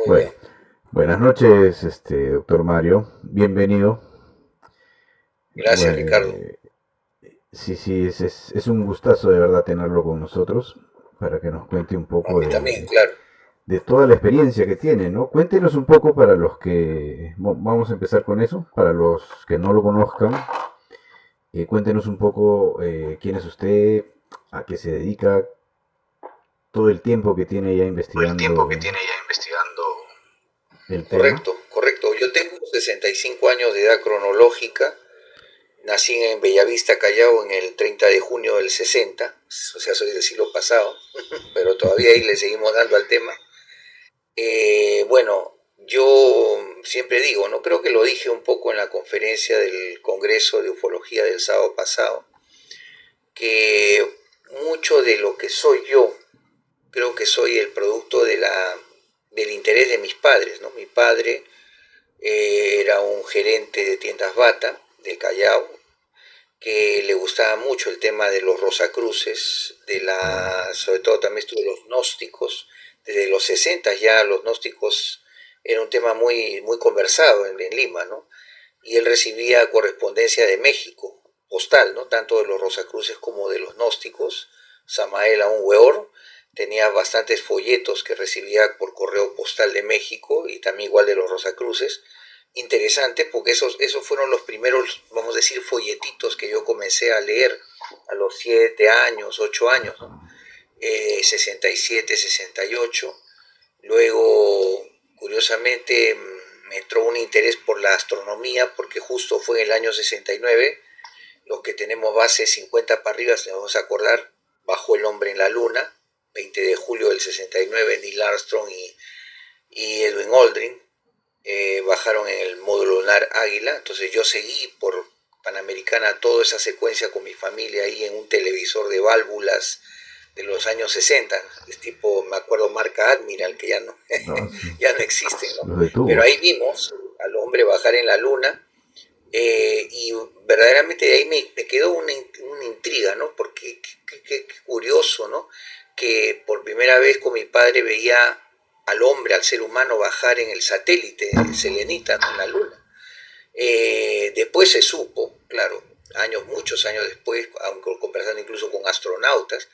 muy Bueno, bien. buenas noches, doctor Mario. Bienvenido. Gracias, Ricardo. Bue- sí, sí, es un gustazo de verdad tenerlo con nosotros para que nos cuente un A poco mí también, claro. de toda la experiencia que tiene, ¿no? Cuéntenos un poco para los que, vamos a empezar con eso, para los que no lo conozcan, cuéntenos un poco quién es usted, a qué se dedica, todo el tiempo que tiene ya Todo el tiempo que investigando tiene ya investigando. el tema. Correcto, correcto. Yo tengo 65 años de edad cronológica. Nací en Bellavista, Callao, en el 30 de junio del 60. O sea, soy del siglo pasado, pero todavía ahí le seguimos dando al tema. Bueno, yo siempre digo, no creo que lo dije un poco en la conferencia del Congreso de Ufología del sábado pasado, que mucho de lo que soy yo, creo que soy el producto del interés de mis padres, ¿no? Mi padre era un gerente de tiendas Bata del Callao, que le gustaba mucho el tema de los Rosacruces, Wow. sobre todo también estuvo los gnósticos. Desde los 60 ya los gnósticos era un tema muy conversado en Lima, ¿no? Y él recibía correspondencia de México, postal, ¿no? Tanto de los Rosacruces como de los gnósticos. Samael aún Weor tenía bastantes folletos que recibía por correo postal de México y también igual de los Rosacruces. Interesante porque esos fueron los primeros, vamos a decir, folletitos que yo comencé a leer a los 7 años, 8 años, ¿no? 67, 68. Luego, curiosamente, me entró un interés por la astronomía porque justo fue en el año 69, los que tenemos base 50 para arriba, si nos vamos a acordar, bajó el hombre en la luna, 20 de julio del 69, Neil Armstrong y Edwin Aldrin bajaron en el módulo lunar Águila, entonces yo seguí por Panamericana toda esa secuencia con mi familia ahí en un televisor de válvulas de los años 60, es tipo, me acuerdo, marca Admiral, que ya no, No, sí. ya no existen, ¿no? Los Pero detuvo. ahí vimos al hombre bajar en la luna y verdaderamente de ahí me quedó una intriga, ¿no? Porque qué curioso, ¿no? Que por primera vez con mi padre veía al hombre, al ser humano bajar en el satélite selenita, ¿no? En la luna. Después se supo, claro, muchos años después, aunque conversando incluso con astronautas,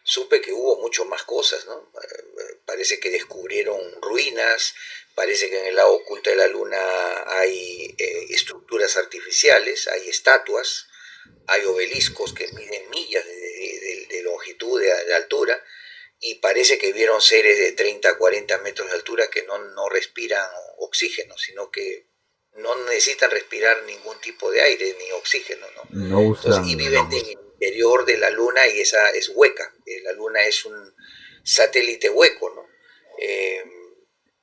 supe que hubo mucho más cosas, ¿no? Parece que descubrieron ruinas, parece que en el lado oculto de la Luna hay estructuras artificiales, hay estatuas, hay obeliscos que miden millas de longitud, de altura, y parece que vieron seres de 30 a 40 metros de altura que no respiran oxígeno, sino que no necesitan respirar ningún tipo de aire ni oxígeno, ¿no? No Entonces, usan. y viven en el interior de la Luna y esa es hueca. La Luna es un satélite hueco, ¿no? Eh,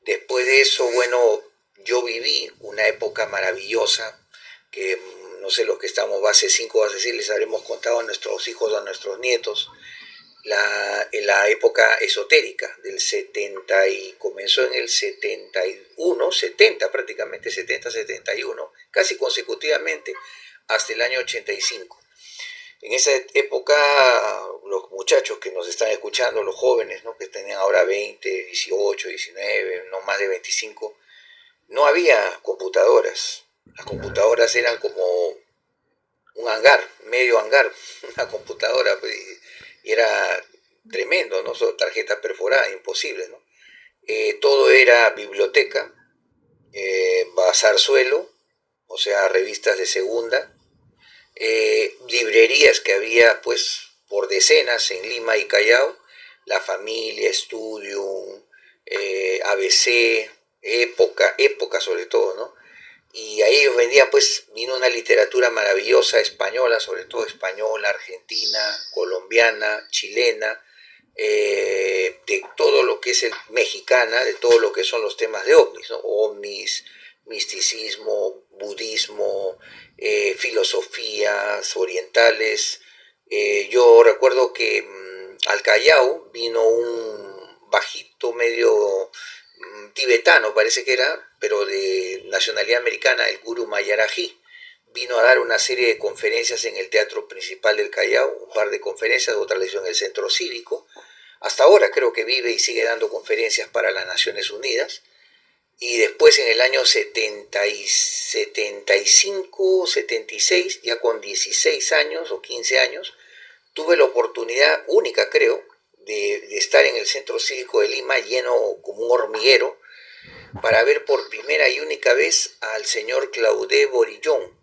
Después de eso, bueno, yo viví una época maravillosa que no sé, los que estamos base 5, base 6, les habremos contado a nuestros hijos o a nuestros nietos, en la época esotérica del 70 y comenzó en el 71, 70 prácticamente, 70, 71, casi consecutivamente hasta el año 85. En esa época, los muchachos que nos están escuchando, los jóvenes, ¿no? Que tenían ahora 20, 18, 19, no más de 25, no había computadoras. Las Claro. computadoras eran como un hangar, medio hangar, una computadora, pues, y era tremendo, ¿no? Son tarjetas perforadas, imposible, ¿no? Todo era biblioteca, bazar suelo, o sea, revistas de segunda, librerías que había pues por decenas en Lima y Callao, La Familia, Studium, ABC, época sobre todo, ¿no? Y ahí ellos vendían, pues, vino una literatura maravillosa española, sobre todo española, argentina, colombiana, chilena, de todo lo que es el mexicana, de todo lo que son los temas de ovnis, ¿no? Ovnis, misticismo, budismo, filosofías orientales. Yo recuerdo que al Callao vino un bajito medio tibetano, parece que era, pero de nacionalidad americana, el Guru Mayaraji. Vino a dar una serie de conferencias en el Teatro Principal del Callao, un par de conferencias, otra le hizo en el Centro Cívico. Hasta ahora creo que vive y sigue dando conferencias para las Naciones Unidas. y después en el año 75, 76, ya con 16 años o 15 años, tuve la oportunidad única, creo, de estar en el Centro Cívico de Lima lleno como un hormiguero para ver por primera y única vez al señor Claudé Borillón.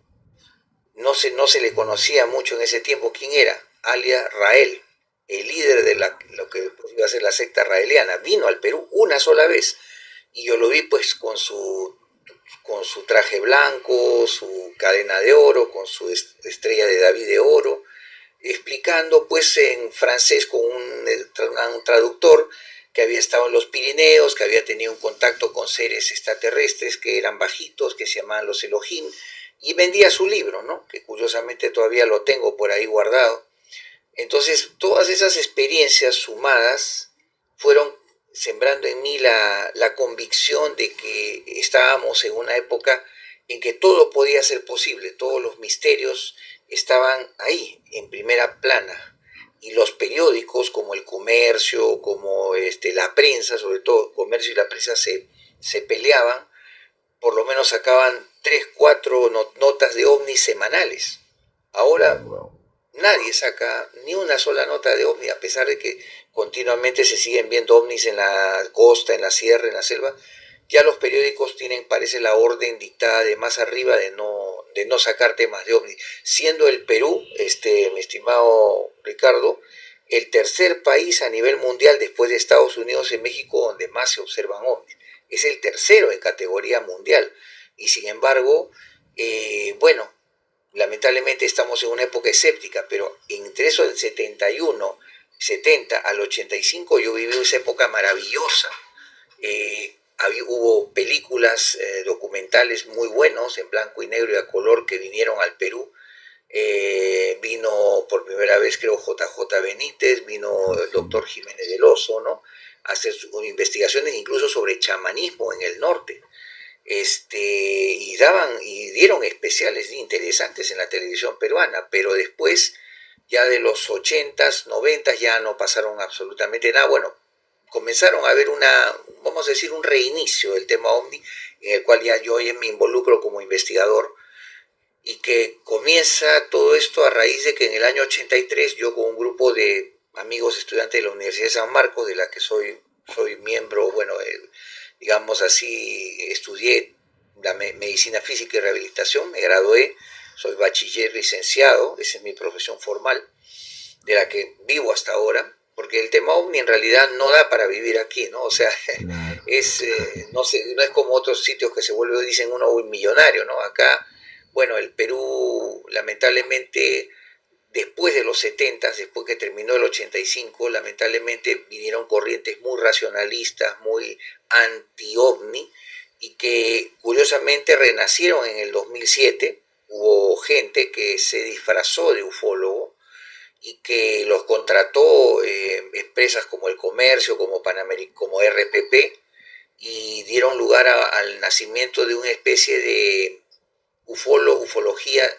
No se le conocía mucho en ese tiempo quién era, alias Rael, el líder de lo que iba a ser la secta raeliana. Vino al Perú una sola vez y yo lo vi pues con su traje blanco, su cadena de oro, con su estrella de David de oro, explicando pues en francés con un traductor que había estado en los Pirineos, que había tenido un contacto con seres extraterrestres que eran bajitos, que se llamaban los Elohim, y vendía su libro, ¿no? Que curiosamente todavía lo tengo por ahí guardado. Entonces, todas esas experiencias sumadas fueron sembrando en mí la convicción de que estábamos en una época en que todo podía ser posible, todos los misterios estaban ahí, en primera plana, y los periódicos como El Comercio, como la prensa, sobre todo el Comercio y la prensa se peleaban, por lo menos sacaban 3, 4 notas de ovnis semanales. Ahora nadie saca ni una sola nota de ovni, a pesar de que continuamente se siguen viendo ovnis en la costa, en la sierra, en la selva. Ya los periódicos tienen, parece, la orden dictada de más arriba de no sacar temas de ovni, siendo el Perú, mi estimado Ricardo, el tercer país a nivel mundial después de Estados Unidos y México donde más se observan ovnis. Es el tercero en categoría mundial y sin embargo, bueno, lamentablemente estamos en una época escéptica, pero entre eso del 71, 70 al 85 yo viví esa época maravillosa. Hubo películas documentales muy buenos en blanco y negro y a color que vinieron al Perú. Vino por primera vez creo JJ Benítez, vino el doctor Jiménez del Oso, ¿no? A hacer investigaciones incluso sobre chamanismo en el norte. Y dieron especiales interesantes en la televisión peruana, pero después ya de los 80s, 90s ya no pasaron absolutamente nada. Bueno, comenzaron a haber vamos a decir, un reinicio del tema OVNI, en el cual ya yo me involucro como investigador, y que comienza todo esto a raíz de que en el año 83 yo con un grupo de amigos estudiantes de la Universidad de San Marcos, de la que soy miembro, bueno, digamos así, estudié la medicina física y rehabilitación, me gradué, soy bachiller licenciado, esa es mi profesión formal, de la que vivo hasta ahora, porque el tema OVNI en realidad no da para vivir aquí, ¿no? O sea, no es como otros sitios que se vuelven, dicen uno, millonario, ¿no? Acá, bueno, el Perú, lamentablemente, después de los 70, después que terminó el 85, lamentablemente vinieron corrientes muy racionalistas, muy anti-OVNI, y que curiosamente renacieron en el 2007. Hubo gente que se disfrazó de ufólogo y que los contrató empresas como El Comercio, como como RPP, y dieron lugar al nacimiento de una especie de ufología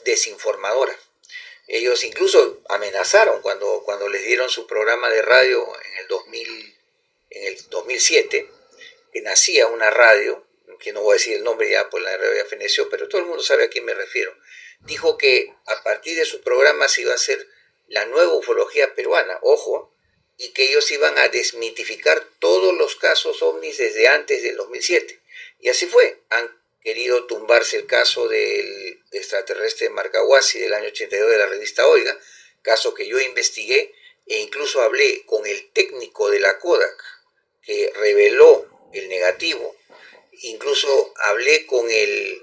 desinformadora. Ellos incluso amenazaron cuando les dieron su programa de radio en el 2007, que nacía una radio, que no voy a decir el nombre ya, pues la radio ya feneció, pero todo el mundo sabe a quién me refiero. Dijo que a partir de su programa se iba a hacer la nueva ufología peruana, ojo, y que ellos iban a desmitificar todos los casos ovnis desde antes del 2007. Y así fue. Han querido tumbarse el caso del extraterrestre de Marcahuasi del año 82 de la revista Oiga, caso que yo investigué e incluso hablé con el técnico de la Kodak que reveló el negativo. Incluso hablé con el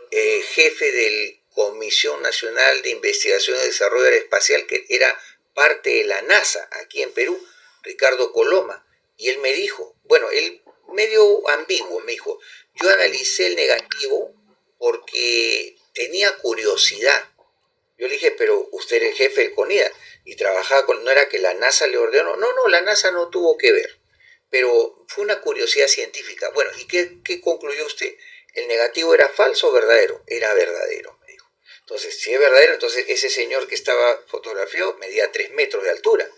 jefe de la Comisión Nacional de Investigación y Desarrollo Aeroespacial, que era parte de la NASA aquí en Perú, Ricardo Coloma, y él me dijo, bueno, él medio ambiguo, me dijo, yo analicé el negativo porque tenía curiosidad. Yo le dije, pero usted era el jefe del CONIDA y trabajaba con, no era que la NASA le ordenó, no, la NASA no tuvo que ver, pero fue una curiosidad científica. Bueno, ¿y qué concluyó usted? ¿El negativo era falso o verdadero? Era verdadero, me dijo. Entonces, si es verdadero, entonces ese señor que estaba fotografiado medía 3 metros de altura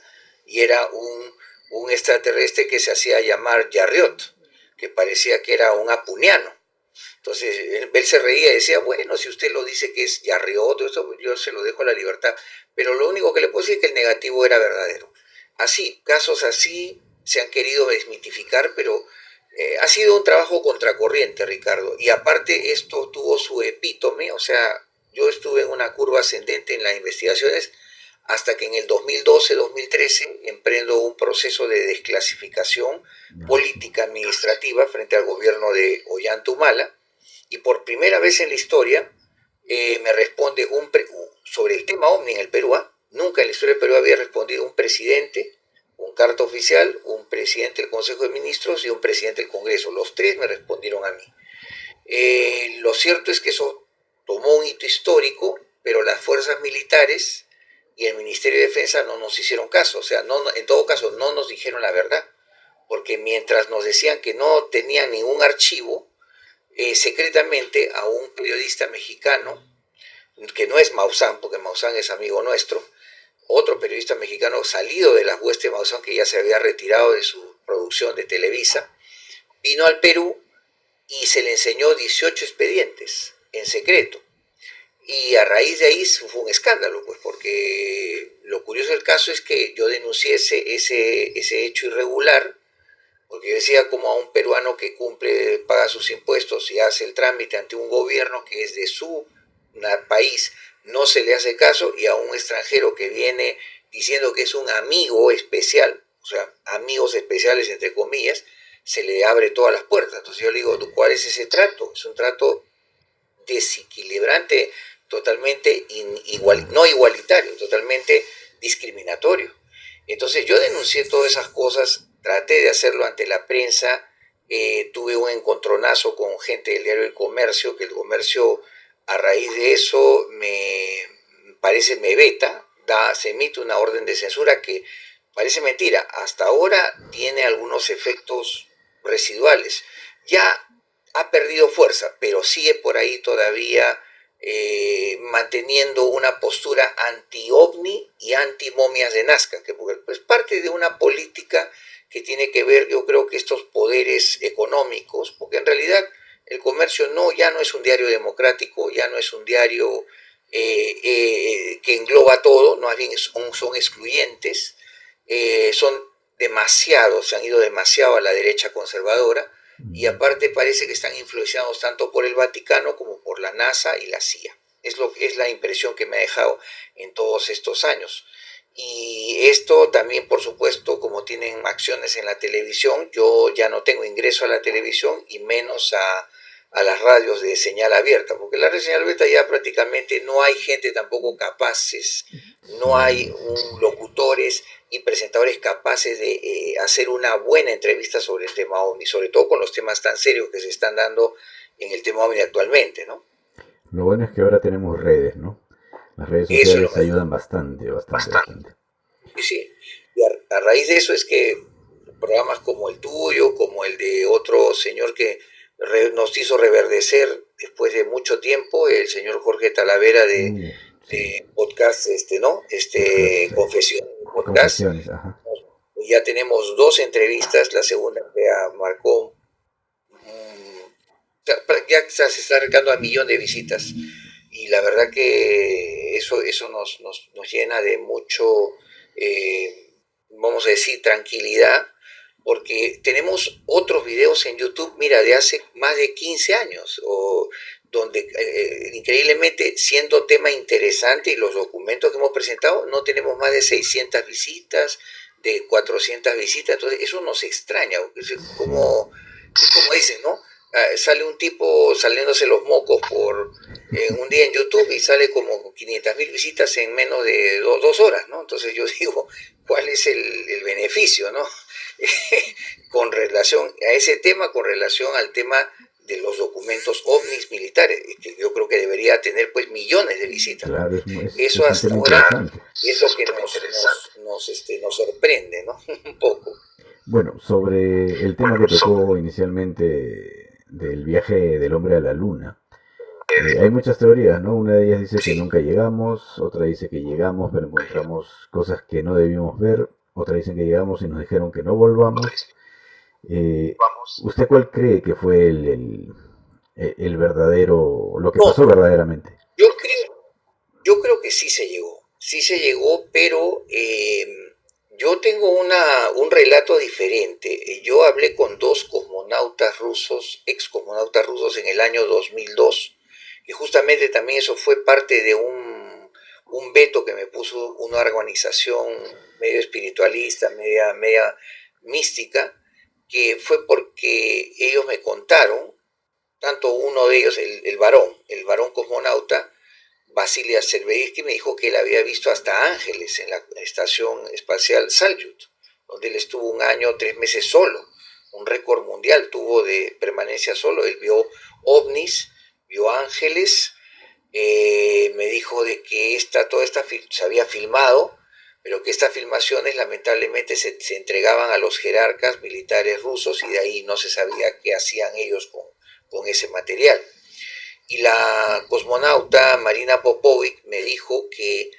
y era un extraterrestre que se hacía llamar Yarriot, que parecía que era un apuniano. Entonces él se reía y decía, bueno, si usted lo dice que es Yarriot, todo esto, yo se lo dejo a la libertad. Pero lo único que le puedo decir es que el negativo era verdadero. Así, casos así se han querido desmitificar, pero ha sido un trabajo contracorriente, Ricardo. Y aparte esto tuvo su epítome, o sea, yo estuve en una curva ascendente en las investigaciones hasta que en el 2012-2013 emprendo un proceso de desclasificación política administrativa frente al gobierno de Ollanta Humala, y por primera vez en la historia me responde sobre el tema OVNI en el Perú. Nunca en la historia del Perú había respondido un presidente con carta oficial, un presidente del Consejo de Ministros y un presidente del Congreso. Los tres me respondieron a mí. Lo cierto es que eso tomó un hito histórico, pero las fuerzas militares y el Ministerio de Defensa no nos hicieron caso. O sea, en todo caso no nos dijeron la verdad, porque mientras nos decían que no tenían ningún archivo, secretamente a un periodista mexicano, que no es Maussan, porque Maussan es amigo nuestro, otro periodista mexicano salido de las huestes de Maussan, que ya se había retirado de su producción de Televisa, vino al Perú y se le enseñó 18 expedientes en secreto. Y a raíz de ahí fue un escándalo, pues, porque lo curioso del caso es que yo denuncié ese hecho irregular, porque yo decía, como a un peruano que cumple, paga sus impuestos y hace el trámite ante un gobierno que es de su país, no se le hace caso, y a un extranjero que viene diciendo que es un amigo especial, o sea, amigos especiales entre comillas, se le abre todas las puertas. Entonces yo le digo, ¿cuál es ese trato? Es un trato desequilibrante, totalmente no igualitario, totalmente discriminatorio. Entonces yo denuncié todas esas cosas, traté de hacerlo ante la prensa, tuve un encontronazo con gente del diario El Comercio, que El Comercio a raíz de eso me veta, se emite una orden de censura que parece mentira, hasta ahora tiene algunos efectos residuales. Ya ha perdido fuerza, pero sigue por ahí todavía manteniendo una postura anti-ovni y anti-momias de Nazca, que es parte de una política que tiene que ver, yo creo, que estos poderes económicos, porque en realidad El Comercio ya no es un diario democrático, ya no es un diario que engloba todo, no, más bien son excluyentes, se han ido demasiado a la derecha conservadora, y aparte parece que están influenciados tanto por el Vaticano como por la NASA y la CIA. Es la impresión que me ha dejado en todos estos años. Y esto también, por supuesto, como tienen acciones en la televisión, yo ya no tengo ingreso a la televisión y menos a las radios de señal abierta, porque la red de señal abierta ya prácticamente no hay gente tampoco capaces, no hay locutores y presentadores capaces de hacer una buena entrevista sobre el tema OVNI, sobre todo con los temas tan serios que se están dando en el tema OVNI actualmente, ¿no? Lo bueno es que ahora tenemos redes, ¿no? Las redes sociales ayudan bastante. Sí, y a raíz de eso es que programas como el tuyo, como el de otro señor que nos hizo reverdecer después de mucho tiempo, el señor Jorge Talavera de podcast, ¿no? Confesiones, ajá. Ya tenemos 2 entrevistas, la segunda ya marcó, ya se está acercando a 1 millón de visitas, y la verdad que eso nos llena de mucho, vamos a decir, tranquilidad, porque tenemos otros videos en YouTube, mira, de hace más de 15 años, donde increíblemente, siendo tema interesante, y los documentos que hemos presentado, no tenemos más de 600 visitas, de 400 visitas. Entonces eso nos extraña, es como dicen, ¿no? Sale un tipo saliéndose los mocos un día en YouTube y sale como 500.000 visitas en menos de 2 horas, ¿no? Entonces yo digo, ¿cuál es el beneficio, no? Con relación a ese tema, con relación al tema de los documentos ovnis militares, que yo creo que debería tener pues millones de visitas. Claro, eso hasta ahora es lo que nos sorprende, ¿no? Un poco. Bueno, sobre el tema que tocó inicialmente del viaje del hombre a la luna, hay muchas teorías, ¿no? Una de ellas dice que nunca llegamos, otra dice que llegamos pero encontramos cosas que no debíamos ver, otra dicen que llegamos y nos dijeron que no volvamos, Eh, ¿Usted cuál cree que fue el verdadero, lo que No, pasó verdaderamente? yo creo, yo creo que sí se llegó, pero yo tengo un relato diferente. Yo hablé con dos cosmonautas rusos, ex cosmonautas rusos en el año 2002, que justamente también eso fue parte de un veto que me puso una organización medio espiritualista, media mística, que fue porque ellos me contaron, tanto uno de ellos, el varón cosmonauta, Vasily Azerbeivsky, me dijo que él había visto hasta ángeles en la estación espacial Salyut, donde él estuvo 1 año, 3 meses solo. Un récord mundial tuvo de permanencia solo. Él vio ovnis, vio ángeles. Me dijo de que toda esta se había filmado, pero que estas filmaciones lamentablemente se entregaban a los jerarcas militares rusos y de ahí no se sabía qué hacían ellos con ese material. Y la cosmonauta Marina Popovic me dijo que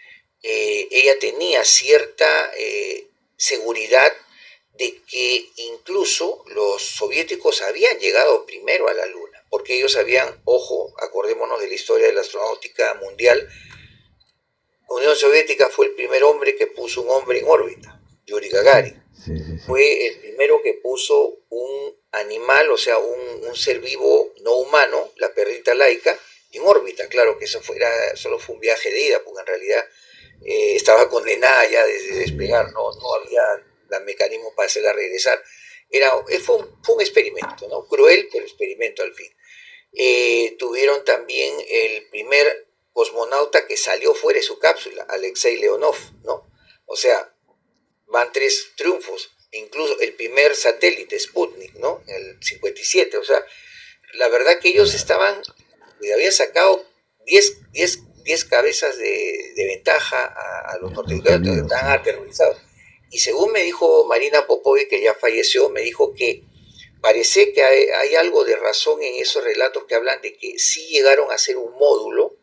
ella tenía cierta seguridad de que incluso los soviéticos habían llegado primero a la Luna, porque ellos habían, ojo, acordémonos de la historia de la astronáutica mundial, la Unión Soviética fue el primer hombre que puso un hombre en órbita, Yuri Sí, Gagarin. sí, sí, sí. Fue el primero que puso un animal, o sea, un ser vivo no humano, la perrita laica, en órbita. Claro que solo fue un viaje de ida, porque en realidad estaba condenada ya desde Sí, despegar, no había mecanismo para hacerla regresar. Fue un experimento, ¿no? Cruel, pero experimento al fin. Tuvieron también el primer cosmonauta que salió fuera de su cápsula, Alexei Leonov, ¿no? O sea, van 3 triunfos, incluso el primer satélite, Sputnik, ¿no? En el 57, o sea, la verdad que ellos claro, habían sacado 10 cabezas de ventaja a los Estados norteamericanos, Unidos, sí. estaban aterrorizados. Y según me dijo Marina Popovic, que ya falleció, me dijo que parece que hay algo de razón en esos relatos que hablan de que sí llegaron a hacer un módulo,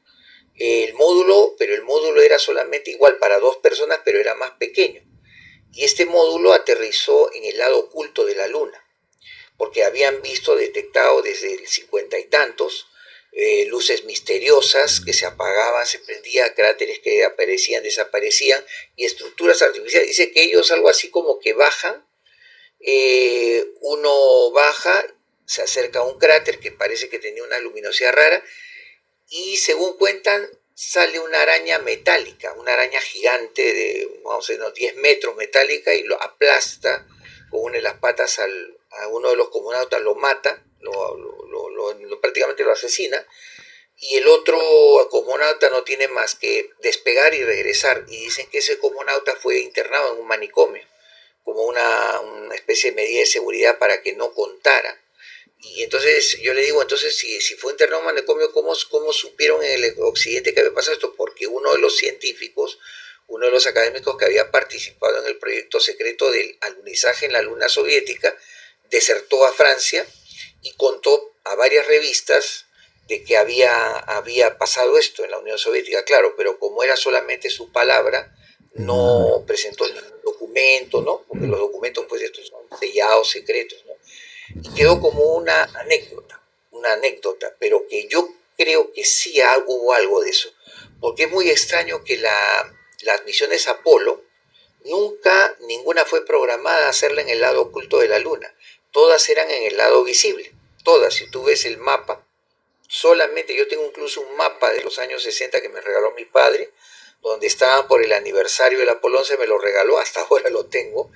pero el módulo era solamente igual para 2 personas, pero era más pequeño. Y este módulo aterrizó en el lado oculto de la Luna, porque habían detectado desde el 50 y tantos, luces misteriosas que se apagaban, se prendían, cráteres que aparecían, desaparecían, y estructuras artificiales. Dice que ellos algo así como que bajan, uno baja, se acerca a un cráter que parece que tenía una luminosidad rara, y según cuentan, sale una araña metálica, una araña gigante de, vamos a decir, 10 metros metálica, y lo aplasta con una de las patas a uno de los cosmonautas, lo mata, prácticamente lo asesina, y el otro cosmonauta no tiene más que despegar y regresar, y dicen que ese cosmonauta fue internado en un manicomio, como una especie de medida de seguridad para que no contara. Y entonces yo le digo, entonces si fue internado en manicomio, ¿cómo supieron en el occidente que había pasado esto? Porque uno de los científicos, uno de los académicos que había participado en el proyecto secreto del alunizaje en la Luna soviética, desertó a Francia y contó a varias revistas de que había pasado esto en la Unión Soviética, claro, pero como era solamente su palabra, no claro. presentó ningún documento, ¿no? Porque los documentos, pues, estos son sellados, secretos, ¿no? Y Sí, quedó como sí. una anécdota, pero que yo creo que sí hubo algo de eso, porque es muy extraño que las misiones Apolo, nunca ninguna fue programada a hacerla en el lado oculto de la Luna, todas eran en el lado visible, todas, si tú ves el mapa, solamente yo tengo incluso un mapa de los años 60 que me regaló mi padre, donde estaban por el aniversario del Apolo 11, me lo regaló, hasta ahora lo tengo,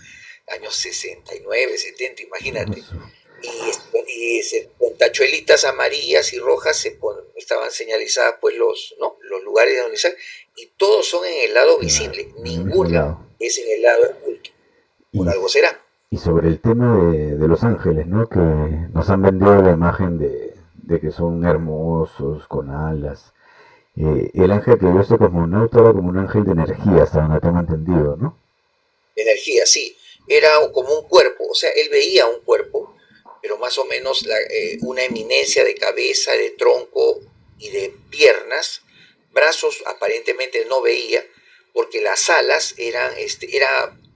años 69, 70, imagínate, Eso. con tachuelitas amarillas y rojas estaban señalizadas pues los lugares de donde salen, y todos son en el lado Claro, visible, en el mismo ninguna lado. es en el lado oculto, por Y, algo será. y sobre el tema de Los Ángeles, ¿no? Que nos han vendido la imagen de que son hermosos, con alas. El ángel que vio este cosmonauta era como un ángel de energía, hasta donde tengo entendido, ¿no? Energía, sí, era como un cuerpo, o sea, él veía un cuerpo, pero más o menos una eminencia de cabeza, de tronco y de piernas. Brazos aparentemente no veía, porque las alas era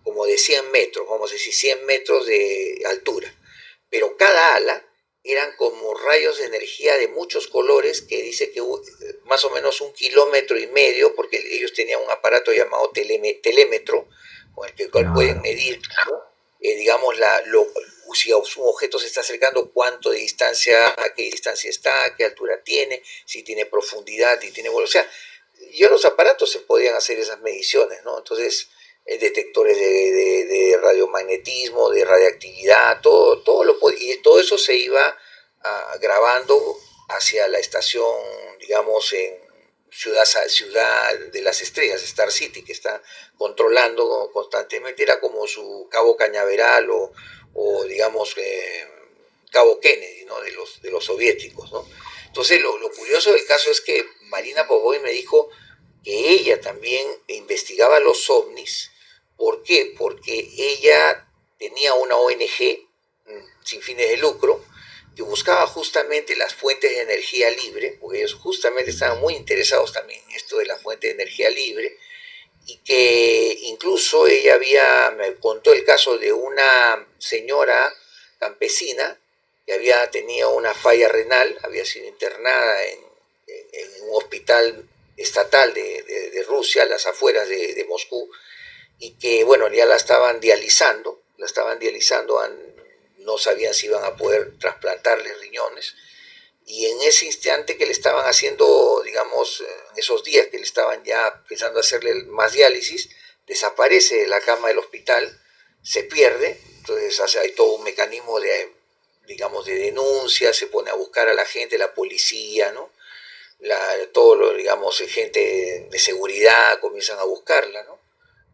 como de 100 metros, vamos a decir 100 metros de altura. pero cada ala eran como rayos de energía de muchos colores, que dice que más o menos 1,5 kilómetros, porque ellos tenían un aparato llamado telémetro, con el cual pueden Claro. medir, ¿no? Digamos, si un objeto se está acercando, cuánto de distancia, a qué distancia está, a qué altura tiene, si tiene profundidad y tiene... O sea, ya los aparatos se podían hacer esas mediciones, ¿no? Entonces, detectores de radiomagnetismo, de radiactividad, y todo eso se iba grabando hacia la estación, digamos, en Ciudad de las Estrellas, Star City, que está controlando constantemente, era como su Cabo Cañaveral o digamos, Cabo Kennedy, ¿no? De los soviéticos, ¿no? Entonces, lo curioso del caso es que Marina Popovic me dijo que ella también investigaba los ovnis. ¿Por qué? Porque ella tenía una ONG sin fines de lucro que buscaba justamente las fuentes de energía libre, porque ellos justamente estaban muy interesados también en esto de la fuente de energía libre, y que incluso me contó el caso de una señora campesina que había tenido una falla renal, había sido internada en un hospital estatal de Rusia, a las afueras de Moscú, y que, bueno, ya la estaban dializando, no sabían si iban a poder trasplantarle riñones, y en ese instante que le estaban haciendo, digamos, en esos días que le estaban ya pensando hacerle más diálisis, desaparece de la cama del hospital, se pierde. Entonces hay todo un mecanismo digamos, de denuncia, se pone a buscar a la gente, la policía, ¿no? Todo lo, digamos, gente de seguridad comienzan a buscarla, ¿no?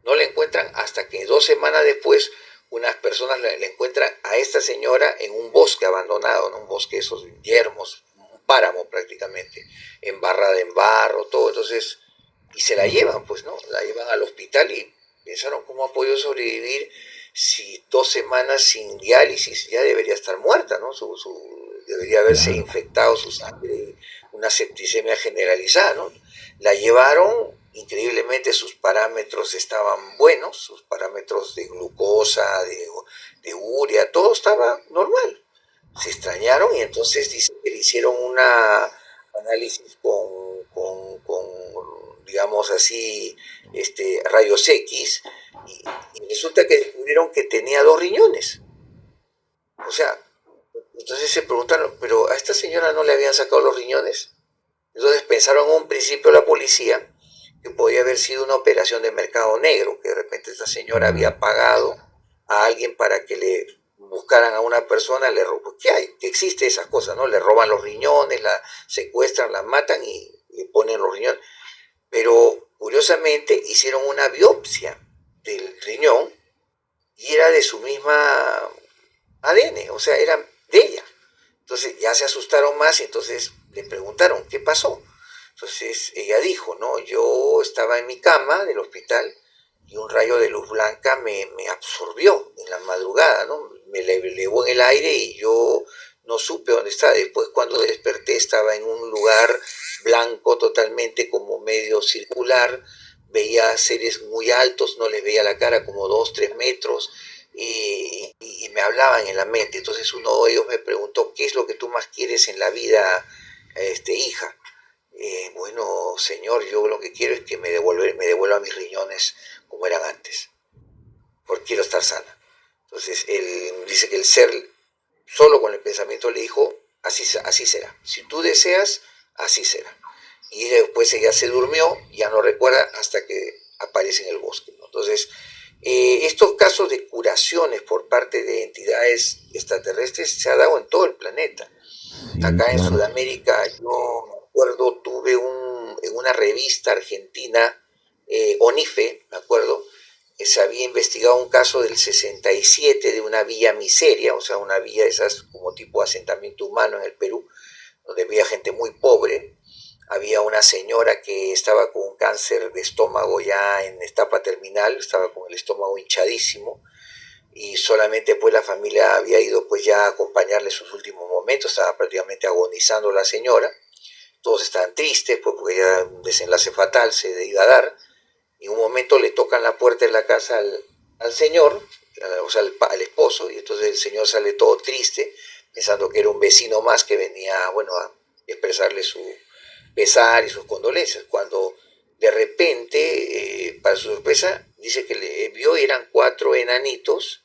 No la encuentran hasta que 2 semanas después unas personas la encuentran a esta señora en un bosque abandonado, ¿no? Un bosque de esos yermos, un páramo prácticamente, embarrada en barro, todo. Entonces, y se la llevan, pues, ¿no? La llevan al hospital y pensaron, ¿cómo ha podido sobrevivir si 2 semanas sin diálisis? Ya debería estar muerta, ¿no? Debería haberse Claro. infectado su sangre, una septicemia generalizada, ¿no? La llevaron, increíblemente sus parámetros estaban buenos, sus parámetros de glucosa, de urea, todo estaba normal. Se extrañaron y entonces dice que le hicieron una análisis con digamos así, rayos X, y resulta que descubrieron que tenía 2 riñones. O sea, entonces se preguntaron, pero a esta señora no le habían sacado los riñones. Entonces pensaron en un principio la policía que podía haber sido una operación de mercado negro, que de repente esta señora Claro. había pagado a alguien para que le buscaran a una persona, ¿qué hay? Que existe esas cosas, ¿no? Le roban los riñones, la secuestran, la matan y le ponen los riñones. Pero curiosamente hicieron una biopsia del riñón y era de su misma ADN, o sea, era de ella. Entonces ya se asustaron más y entonces le preguntaron, ¿qué pasó? Entonces ella dijo, ¿no? Yo estaba en mi cama del hospital y un rayo de luz blanca me absorbió en la madrugada, ¿no? Me elevó en el aire y yo no supe dónde estaba. Después cuando desperté estaba en un lugar blanco totalmente, como medio circular. Veía seres muy altos, no les veía la cara, como 2, 3 metros, y me hablaban en la mente. Entonces uno de ellos me preguntó, ¿qué es lo que tú más quieres en la vida, hija? Bueno, señor, yo lo que quiero es que me devuelva mis riñones como eran antes, porque quiero estar sana. Entonces él dice que el ser, solo con el pensamiento, le dijo, así será. Si tú deseas, así será. Y después ella se durmió, ya no recuerda hasta que aparece en el bosque, ¿no? Entonces, estos casos de curaciones por parte de entidades extraterrestres se ha dado en todo el planeta. Sí, Acá en claro. Sudamérica, yo me acuerdo, tuve en una revista argentina, ONIFE, me acuerdo, que se había investigado un caso del 67 de una villa miseria, o sea, una villa de esas como tipo asentamiento humano en el Perú, donde había gente muy pobre. Había una señora que estaba con un cáncer de estómago ya en etapa terminal, estaba con el estómago hinchadísimo, y solamente pues la familia había ido pues ya a acompañarle sus últimos momentos, estaba prácticamente agonizando la señora. Todos estaban tristes pues, porque ya un desenlace fatal se iba a dar. Y en un momento le tocan la puerta de la casa al señor, o sea, al esposo, esposo, y entonces el señor sale todo triste, pensando que era un vecino más que venía, bueno, a expresarle su pesar y sus condolencias, cuando de repente, para su sorpresa, dice que le vio y eran 4 enanitos,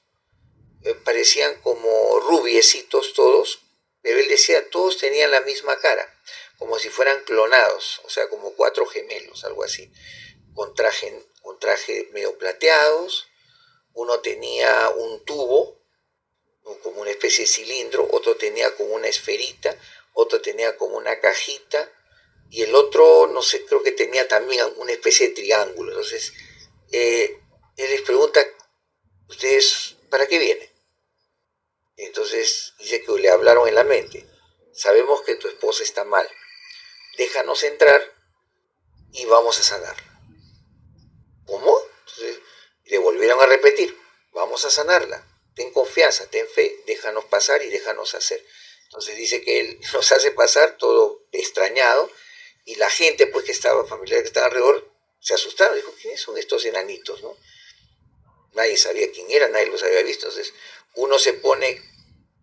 parecían como rubiecitos todos, pero él decía, todos tenían la misma cara, como si fueran clonados, o sea, como 4 gemelos, algo así, con traje medio plateados. Uno tenía un tubo, como una especie de cilindro, otro tenía como una esferita, otro tenía como una cajita, y el otro, no sé, creo que tenía también una especie de triángulo. Entonces, él les pregunta, ¿ustedes para qué vienen? Entonces dice que le hablaron en la mente, sabemos que tu esposa está mal, déjanos entrar y vamos a sanarla. ¿Cómo? Entonces le volvieron a repetir, vamos a sanarla, ten confianza, ten fe, déjanos pasar y déjanos hacer. Entonces dice que él nos hace pasar todo extrañado, y la gente, pues, que estaba, familiar que estaba alrededor, se asustaron, dijo, ¿quiénes son estos enanitos, no? Nadie sabía quién era, nadie los había visto. Entonces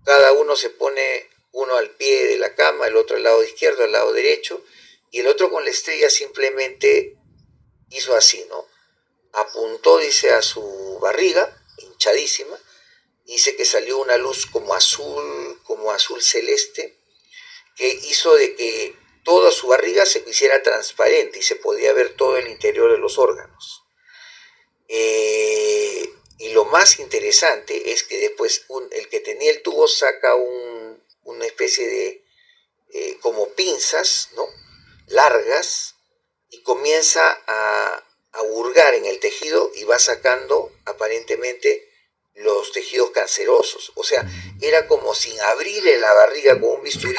cada uno se pone, uno al pie de la cama, el otro al lado izquierdo, al lado derecho, y el otro con la estrella simplemente hizo así, ¿no? Apuntó, dice, a su barriga, hinchadísima, dice que salió una luz como azul celeste, que hizo de que toda su barriga se hiciera transparente y se podía ver todo el interior de los órganos. Y lo más interesante es que después el que tenía el tubo saca una especie de como pinzas, ¿no? Largas, y comienza a hurgar en el tejido y va sacando aparentemente los tejidos cancerosos. O sea, era como sin abrirle la barriga con un bisturí.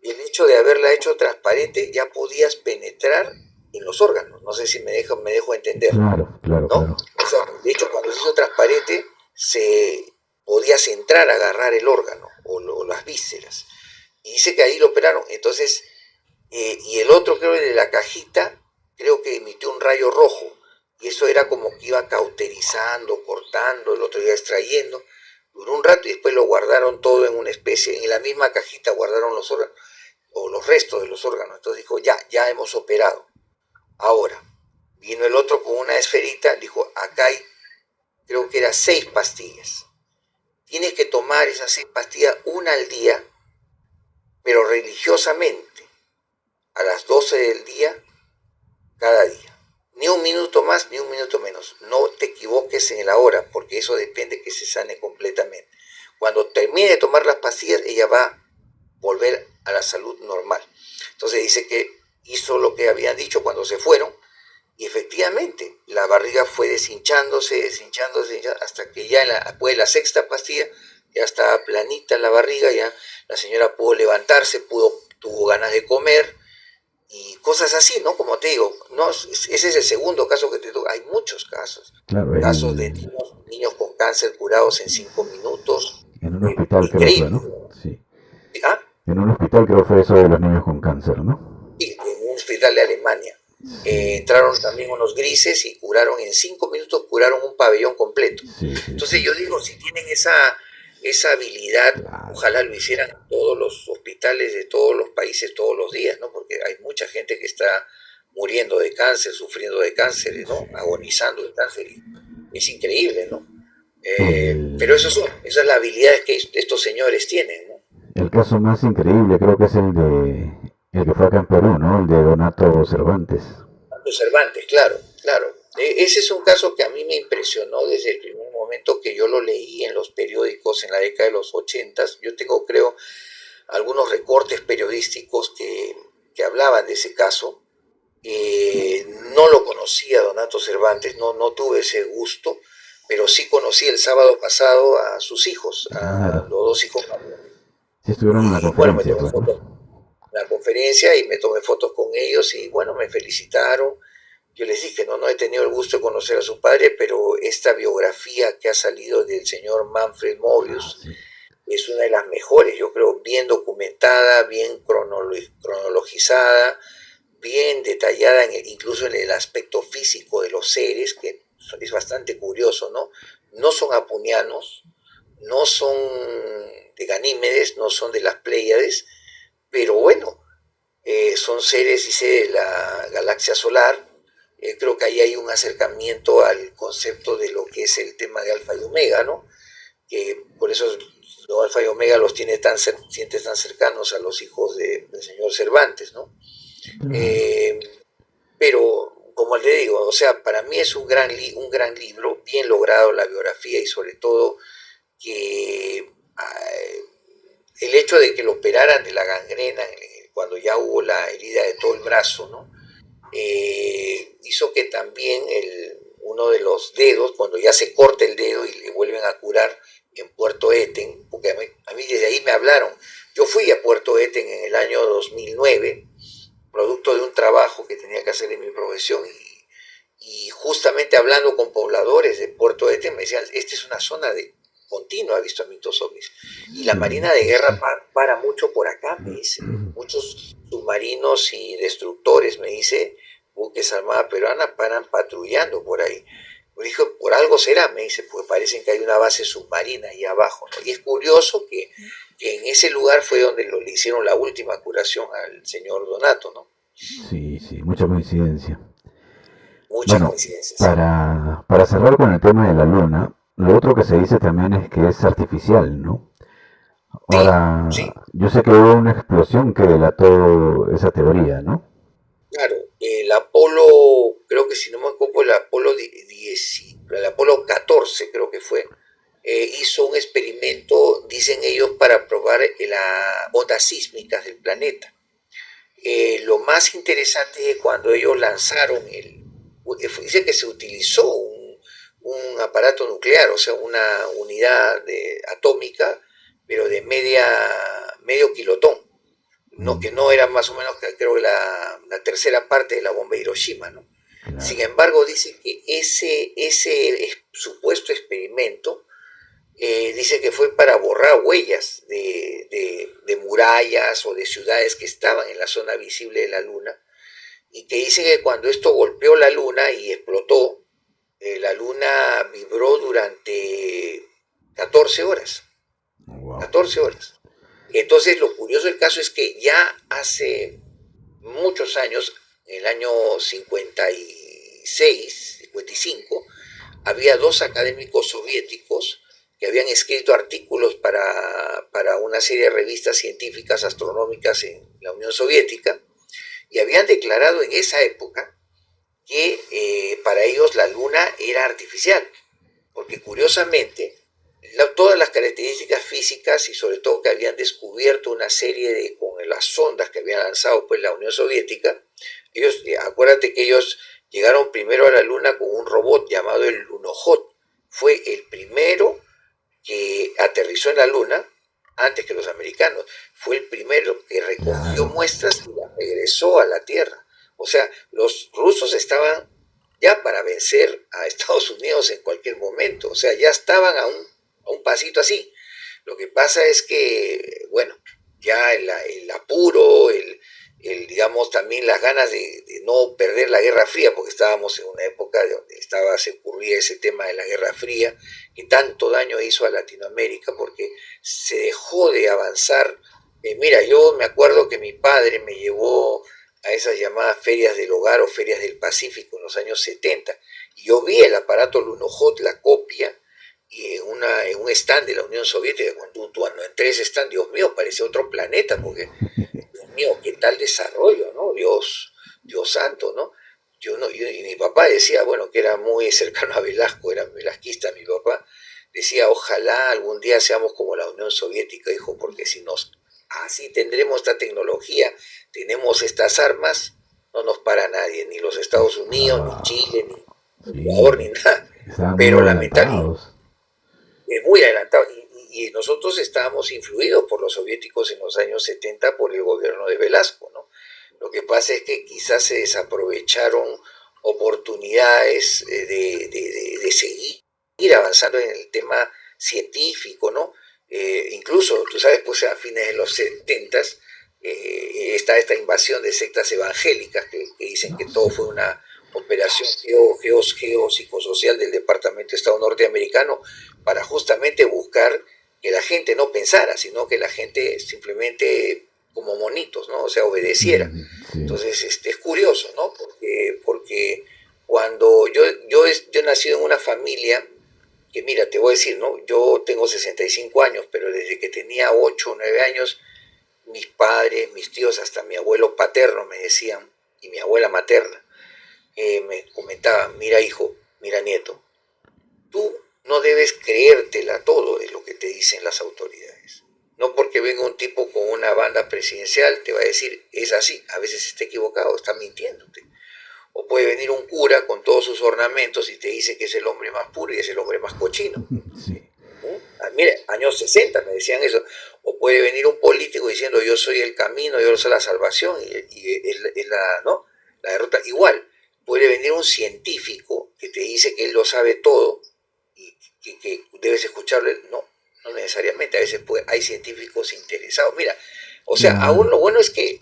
El hecho de haberla hecho transparente, ya podías penetrar en los órganos. No sé si me dejo entender. Claro, claro, ¿No? claro. O sea, de hecho, cuando se hizo transparente, podías entrar a agarrar el órgano o las vísceras. Y dice que ahí lo operaron. Entonces, y el otro, creo, de la cajita, creo que emitió un rayo rojo. Y eso era como que iba cauterizando, cortando, el otro iba extrayendo. Duró un rato y después lo guardaron todo en una especie, en la misma cajita guardaron los órganos, o los restos de los órganos. Entonces dijo, ya hemos operado. Ahora, vino el otro con una esferita, dijo, acá hay, creo que era 6 pastillas. Tienes que tomar esas 6 pastillas, una al día, pero religiosamente, a las 12 del día, cada día. Ni un minuto más, ni un minuto menos. No te equivoques en la hora, porque eso depende que se sane completamente. Cuando termine de tomar las pastillas, ella va a volver a la salud normal. Entonces dice que hizo lo que habían dicho cuando se fueron, y efectivamente la barriga fue deshinchándose, hasta que ya después de la 6ª pastilla ya estaba planita la barriga, ya la señora pudo levantarse, tuvo ganas de comer y cosas así, ¿no? Como te digo, no, ese es el segundo caso que te toca. Hay muchos casos. Claro, Casos de niños con cáncer curados en 5 minutos. en un hospital creo que fue, Increíble. ¿no? Sí. ¿Ah? En un hospital creo que fue eso de los niños con cáncer, ¿no? Sí, en un hospital de Alemania. Sí. Entraron también unos grises y curaron en 5 minutos, curaron un pabellón completo. Sí, Entonces yo digo, si tienen esa habilidad, claro. ojalá lo hicieran en todos los hospitales de todos los países todos los días, ¿no? Porque hay mucha gente que está muriendo de cáncer, sufriendo de cáncer, ¿no? Agonizando de cáncer. Es increíble, ¿no? Pero esa es la habilidad que estos señores tienen, ¿no? El caso más increíble creo que es el que fue acá en Perú, ¿no? El de Donato Cervantes. Donato Cervantes, claro. Ese es un caso que a mí me impresionó desde el primer momento que yo lo leí en los periódicos en la década de los 80. Yo tengo, creo, algunos recortes periodísticos que hablaban de ese caso. No lo conocía Donato Cervantes, no tuve ese gusto, pero sí conocí el sábado pasado a sus hijos, a los 2 hijos mayores. Sí, estuvieron en la conferencia, bueno, me tomé fotos en la conferencia y me tomé fotos con ellos y bueno, me felicitaron. Yo les dije, no he tenido el gusto de conocer a su padre, pero esta biografía que ha salido del señor Manfred Mobius es una de las mejores, yo creo, bien documentada, bien cronologizada, bien detallada, incluso en el aspecto físico de los seres, que es bastante curioso, ¿no? No son apunianos, no son de Ganímedes, no son de las Pléyades, pero bueno, son seres, dice, de la galaxia solar. Creo que ahí hay un acercamiento al concepto de lo que es el tema de Alfa y Omega, ¿no? Que por eso los Alfa y Omega los siente tan cercanos a los hijos del señor Cervantes, ¿no? Pero, como le digo, o sea, para mí es un gran libro, bien logrado la biografía, y sobre todo que el hecho de que lo operaran de la gangrena cuando ya hubo la herida de todo el brazo, ¿no? Hizo que también uno de los dedos, cuando ya se corta el dedo y le vuelven a curar en Puerto Eten, porque a mí desde ahí me hablaron. Yo fui a Puerto Eten en el año 2009, producto de un trabajo que tenía que hacer en mi profesión, y justamente hablando con pobladores de Puerto Eten me decían, esta es una zona de continua avistamientos ovnis, y la Marina de Guerra para mucho por acá, me dice, muchos submarinos y destructores, me dice, buques armada peruana paran patrullando por ahí. Me dijo, por algo será, me dice, pues parece que hay una base submarina ahí abajo, ¿no? Y es curioso que en ese lugar fue donde le hicieron la última curación al señor Donato, ¿no? Sí, sí, mucha coincidencia. Muchas Bueno, coincidencias. para cerrar con el tema de la luna, lo otro que se dice también es que es artificial, ¿no? Ahora, Sí, sí, yo sé que hubo una explosión que delató esa teoría, ¿no? claro. El Apolo, creo que si no me equivoco, el Apolo 14 creo que fue, hizo un experimento, dicen ellos, para probar las ondas sísmicas del planeta. Lo más interesante es cuando ellos lanzaron dice que se utilizó un aparato nuclear, o sea, una unidad atómica, pero de medio kilotón, no, que no era más o menos, creo, la tercera parte de la bomba de Hiroshima, ¿no? Sin Claro. embargo, dice que ese supuesto experimento, dice que fue para borrar huellas de murallas o de ciudades que estaban en la zona visible de la Luna, y que dice que cuando esto golpeó la Luna y explotó, la Luna vibró durante 14 horas. Wow. 14 horas. Entonces, lo curioso del caso es que ya hace muchos años, en el año 56, 55, había dos académicos soviéticos que habían escrito artículos para una serie de revistas científicas astronómicas en la Unión Soviética, y habían declarado en esa época que para ellos la Luna era artificial, porque curiosamente todas las características físicas, y sobre todo que habían descubierto una serie con las sondas que habían lanzado pues la Unión Soviética, ellos, acuérdate que ellos llegaron primero a la Luna con un robot llamado el Lunokhod, fue el primero que aterrizó en la Luna antes que los americanos, fue el primero que recogió Claro. muestras y las regresó a la Tierra. O sea, los rusos estaban ya para vencer a Estados Unidos en cualquier momento, o sea, ya estaban a un pasito así. Lo que pasa es que, bueno, ya el apuro, digamos, también las ganas de no perder la Guerra Fría, porque estábamos en una época donde se ocurría ese tema de la Guerra Fría, que tanto daño hizo a Latinoamérica, porque se dejó de avanzar. Mira, yo me acuerdo que mi padre me llevó a esas llamadas ferias del hogar o ferias del Pacífico en los años 70, y yo vi el aparato Lunokhod, la copia, y en un stand de la Unión Soviética. Cuando entré a ese stand, Dios mío, parecía otro planeta, porque, Dios mío, qué tal desarrollo, ¿no? Dios santo, ¿no? Y mi papá decía, bueno, que era muy cercano a Velasco, era velasquista mi papá, decía, ojalá algún día seamos como la Unión Soviética, hijo, porque si así tendremos esta tecnología, tenemos estas armas, no nos para nadie, ni los Estados Unidos, ni Ah, Chile, ni Ecuador, sí, ni nada. estaban muy Pero lamentablemente adelantados. es muy adelantado. Y nosotros estábamos influidos por los soviéticos en los años 70 por el gobierno de Velasco, ¿no? Lo que pasa es que quizás se desaprovecharon oportunidades de seguir avanzando en el tema científico, ¿no? Incluso, tú sabes, pues a fines de los 70 está esta invasión de sectas evangélicas que dicen que No, todo sí. fue una operación geopsicosocial del Departamento de Estado norteamericano para justamente buscar que la gente no pensara, sino que la gente simplemente como monitos, ¿no? O sea, obedeciera. Sí. Entonces, es curioso, ¿no? Porque cuando yo he nacido en una familia que, mira, te voy a decir, ¿no? Yo tengo 65 años, pero desde que tenía 8 o 9 años, mis padres, mis tíos, hasta mi abuelo paterno me decían, y mi abuela materna, me comentaban, mira hijo, mira nieto, tú no debes creértela todo de lo que te dicen las autoridades. No porque venga un tipo con una banda presidencial te va a decir, es así, a veces está equivocado, está mintiéndote. O puede venir un cura con todos sus ornamentos y te dice que es el hombre más puro y es el hombre más cochino. Sí. Mire, años 60 me decían eso. O puede venir un político diciendo yo soy el camino, yo soy la salvación y es la, ¿no? La derrota. Igual, puede venir un científico que te dice que él lo sabe todo y que debes escucharle. No, no necesariamente. A veces hay científicos interesados. Mira, o sea, aún Claro. lo bueno es que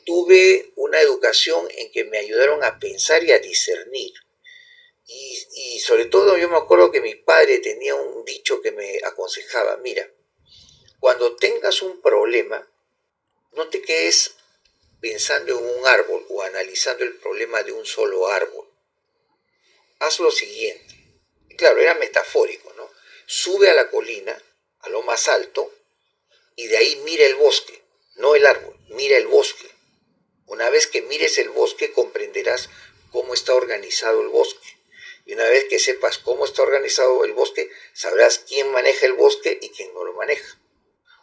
tuve una educación en que me ayudaron a pensar y a discernir. Y sobre todo yo me acuerdo que mi padre tenía un dicho que me aconsejaba, mira, cuando tengas un problema, no te quedes pensando en un árbol o analizando el problema de un solo árbol. Haz lo siguiente. Y claro, era metafórico, ¿no? Sube a la colina, a lo más alto, y de ahí mira el bosque, no el árbol, mira el bosque. Una vez que mires el bosque comprenderás cómo está organizado el bosque. Y una vez que sepas cómo está organizado el bosque, sabrás quién maneja el bosque y quién no lo maneja.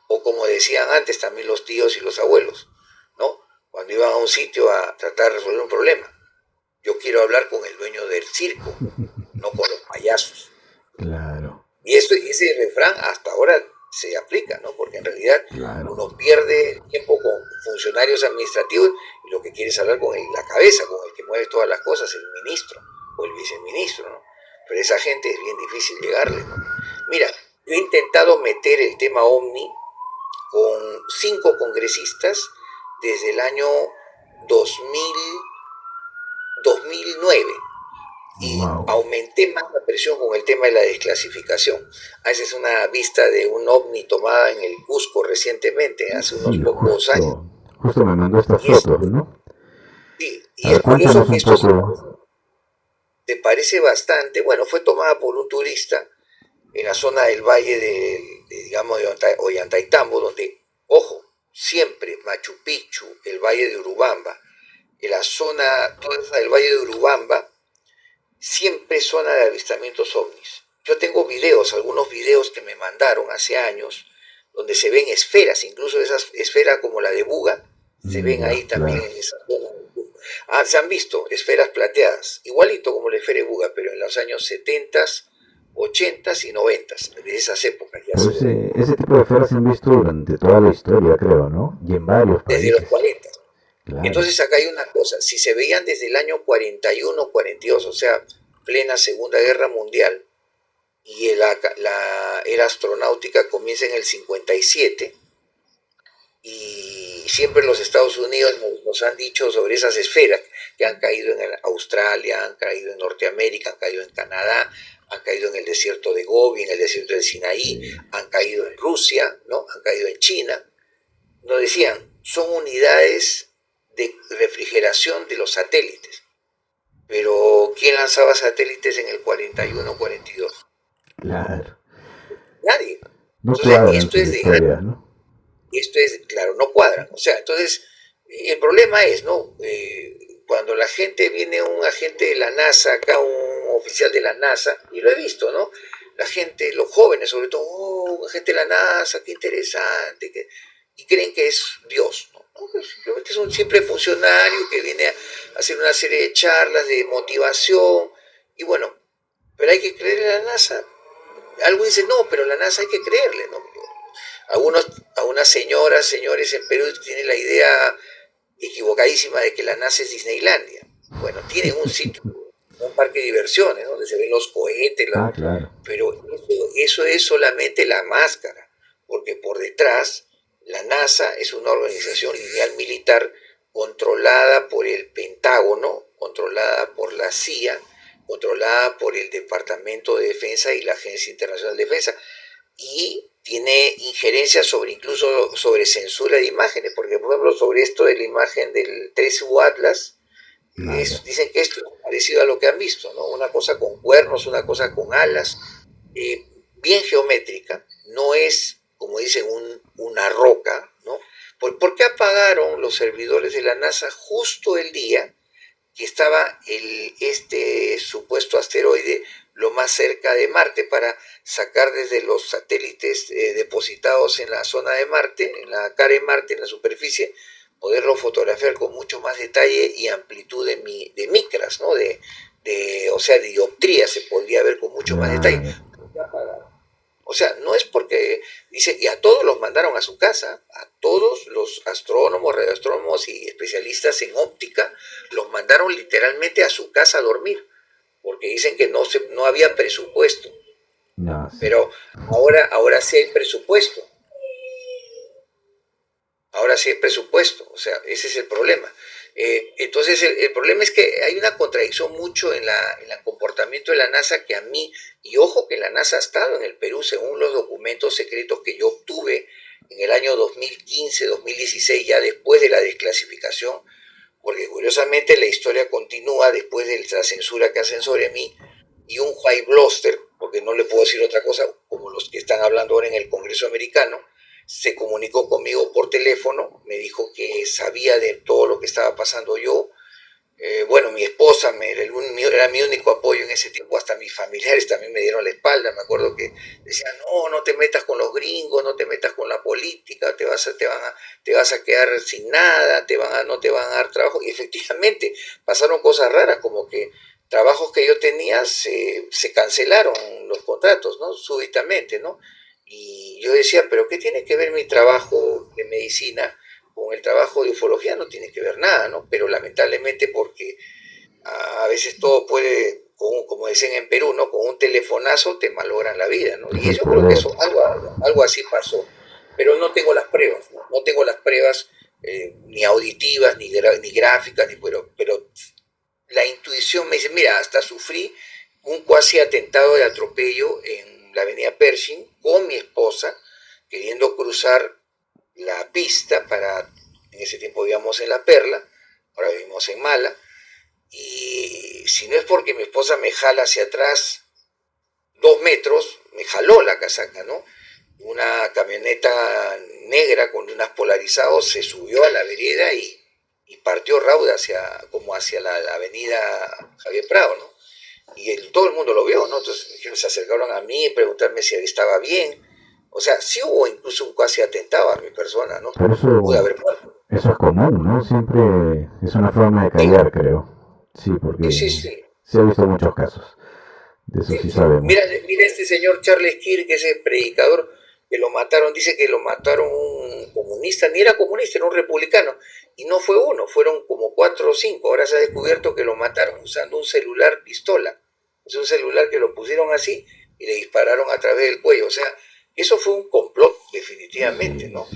O como decían antes también los tíos y los abuelos, ¿no? Cuando iban a un sitio a tratar de resolver un problema. Yo quiero hablar con el dueño del circo, no con los payasos. Claro, Y ese refrán hasta ahora se aplica, ¿no? Porque en realidad claro. uno pierde tiempo con funcionarios administrativos y lo que quiere es hablar con la cabeza, con el que mueve todas las cosas, el ministro o el viceministro, ¿no? Pero esa gente es bien difícil llegarle, ¿no? Mira, yo he intentado meter el tema OVNI con 5 congresistas desde el año 2000, 2009 y Wow. aumenté más la presión con el tema de la desclasificación. Haces una vista de un ovni tomada en el Cusco recientemente, hace unos Sí, pocos años. justo me mandó estas Y es, fotos, ¿no? sí, A y ver, es curioso cuéntanos que un esto poco. se parece bastante, bueno, fue tomada por un turista en la zona del valle digamos, de Ollantaytambo, donde, ojo, siempre Machu Picchu, el valle de Urubamba, en la zona, toda esa del valle de Urubamba, siempre es zona de avistamientos ovnis. Yo tengo videos, algunos videos que me mandaron hace años, donde se ven esferas, incluso esas esferas como la de Buga, se ven Ya, ahí también claro. en esa zona. Se han visto esferas plateadas, igualito como la esfera de Buga, pero en los años 70, 80 y 90, de esas épocas ya Pero se ven, ese tipo de feras se han visto durante toda la historia, creo, ¿no? Y en varios desde los países. 40. Claro. Entonces acá hay una cosa, si se veían desde el año 41, 42, o sea, plena Segunda Guerra Mundial, y la era astronáutica comienza en el 57 y siempre los Estados Unidos nos han dicho sobre esas esferas que han caído en Australia, han caído en Norteamérica, han caído en Canadá, han caído en el desierto de Gobi, en el desierto del Sinaí, Sí. han caído en Rusia, ¿no? Han caído en China. Nos decían, son unidades de refrigeración de los satélites. Pero ¿quién lanzaba satélites en el 41, 42? Claro. Nadie. No Entonces, cuadran sus historias, ¿no? esto es, claro, no cuadran. O sea, entonces, el problema es, ¿no? Cuando la gente viene, un agente de la NASA, acá un oficial de la NASA, y lo he visto, ¿no? La gente, los jóvenes sobre todo, oh, un agente de la NASA, qué interesante, y creen que es Dios, ¿no? No, que simplemente es un simple funcionario que viene a hacer una serie de charlas de motivación, y bueno, pero hay que creer en la NASA. Algo dice, no, pero la NASA hay que creerle, ¿no? Algunas señoras, señores en Perú tienen la idea equivocadísima de que la NASA es Disneylandia. Bueno, tienen un sitio, un parque de diversiones, ¿no? Donde se ven los cohetes, Ah, claro. pero eso es solamente la máscara, porque por detrás la NASA es una organización lineal militar controlada por el Pentágono, controlada por la CIA, controlada por el Departamento de Defensa y la Agencia Internacional de Defensa. Y tiene injerencia sobre incluso sobre censura de imágenes, porque por ejemplo sobre esto de la imagen del 3U Atlas, dicen que esto es parecido a lo que han visto, ¿no? Una cosa con cuernos, una cosa con alas, bien geométrica, no es, como dicen, una roca, ¿no? ¿Por qué apagaron los servidores de la NASA justo el día que estaba este supuesto asteroide lo más cerca de Marte para sacar desde los satélites depositados en la zona de Marte, en la cara de Marte, en la superficie, poderlo fotografiar con mucho más detalle y amplitud de micras, ¿no? O sea, de dioptría se podría ver con mucho más detalle. O sea, no es porque, dice, y a todos los mandaron a su casa, a todos los astrónomos, radioastrónomos y especialistas en óptica, los mandaron literalmente a su casa a dormir, porque dicen que no había presupuesto. No, sí. Pero ahora sí hay presupuesto. Ahora sí hay presupuesto, o sea, ese es el problema. Entonces el problema es que hay una contradicción mucho en el comportamiento de la NASA que a mí, y ojo que la NASA ha estado en el Perú según los documentos secretos que yo obtuve en el año 2015, 2016, ya después de la desclasificación, porque curiosamente la historia continúa después de la censura que hacen sobre mí, y un white bluster, porque no le puedo decir otra cosa, como los que están hablando ahora en el Congreso americano, se comunicó conmigo por teléfono, me dijo que sabía de todo lo que estaba pasando yo. Bueno, mi esposa era mi único apoyo en ese tiempo, hasta mis familiares también me dieron la espalda. Me acuerdo que decían, no te metas con los gringos, no te metas con la política, te vas a quedar sin nada, no te van a dar trabajo. Y efectivamente pasaron cosas raras, como que trabajos que yo tenía se cancelaron los contratos, ¿no? Súbitamente, ¿no? Y yo decía, pero ¿qué tiene que ver mi trabajo de medicina con el trabajo de ufología? No tiene que ver nada, ¿no? Pero lamentablemente porque a veces todo puede, como dicen en Perú, ¿no? Con un telefonazo te malogran la vida, ¿no? Y yo creo que eso, algo así pasó. Pero no tengo las pruebas, ¿no? No tengo las pruebas ni auditivas, ni gráficas, pero la intuición me dice, mira, hasta sufrí un cuasi atentado de atropello en la avenida Pershing con mi esposa, queriendo cruzar la pista en ese tiempo vivíamos en La Perla, ahora vivimos en Mala, y si no es porque mi esposa me jala hacia atrás 2 metros, me jaló la casaca, ¿no? Una camioneta negra con unas polarizados se subió a la vereda y partió rauda como hacia la avenida Javier Prado, ¿no? Y todo el mundo lo vio, ¿no? Entonces se acercaron a mí y preguntarme si estaba bien. O sea, sí hubo incluso un casi atentado a mi persona, ¿no? Pero eso es común, ¿no? Siempre es una forma de callar, creo. Sí, porque se ha visto muchos casos. De eso sí sabemos. Mira este señor Charles Kirk, ese predicador que lo mataron, dice que lo mataron un comunista, ni era comunista, era un republicano. Y no fue uno, fueron como 4 o 5. Ahora se ha descubierto que lo mataron usando un celular pistola. Es un celular que lo pusieron así y le dispararon a través del cuello. O sea, eso fue un complot, definitivamente, ¿no?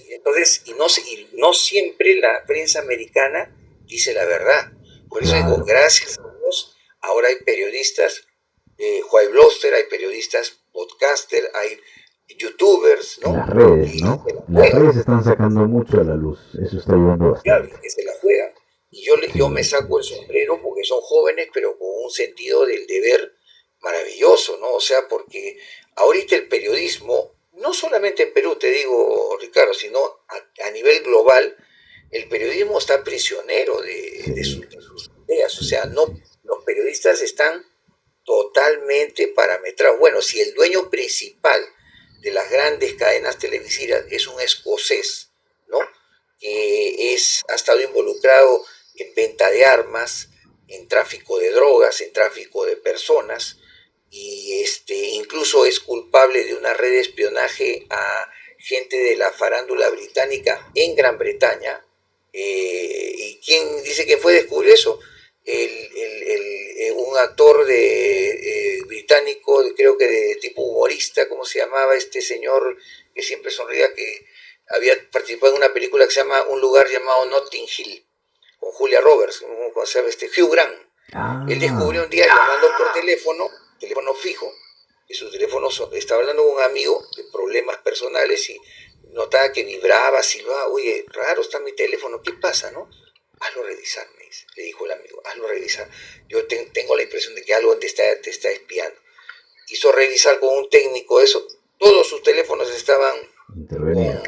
Entonces, y no siempre la prensa americana dice la verdad. Por eso digo, gracias a Dios, ahora hay periodistas, White Bluster, hay periodistas podcaster, hay youtubers, ¿no? Las redes, ¿no? Las redes están sacando mucho a la luz, eso está ayudando bastante. Claro, que se la juegan. Y yo me saco el sombrero porque son jóvenes, pero con un sentido del deber maravilloso, ¿no? O sea, porque ahorita el periodismo, no solamente en Perú, te digo, Ricardo, sino a nivel global, el periodismo está prisionero de sus ideas. O sea, los periodistas están totalmente parametrados. Bueno, si el dueño principal de las grandes cadenas televisivas es un escocés, ¿no? Que ha estado involucrado en venta de armas, en tráfico de drogas, en tráfico de personas, y incluso es culpable de una red de espionaje a gente de la farándula británica en Gran Bretaña. ¿Y quién dice que fue descubrir eso? Un actor británico, creo que de tipo humorista, ¿cómo se llamaba este señor que siempre sonría, que había participado en una película que se llama Un lugar llamado Notting Hill, con Julia Roberts, Hugh Grant? Él descubrió un día llamando por teléfono fijo, que su teléfono estaba hablando con un amigo de problemas personales y notaba que vibraba, silbaba, oye, raro está mi teléfono, ¿qué pasa, no? Hazlo revisar, me dice, le dijo el amigo, hazlo revisar. Yo tengo la impresión de que algo te está espiando. Hizo revisar con un técnico eso, todos sus teléfonos estaban Intervenido.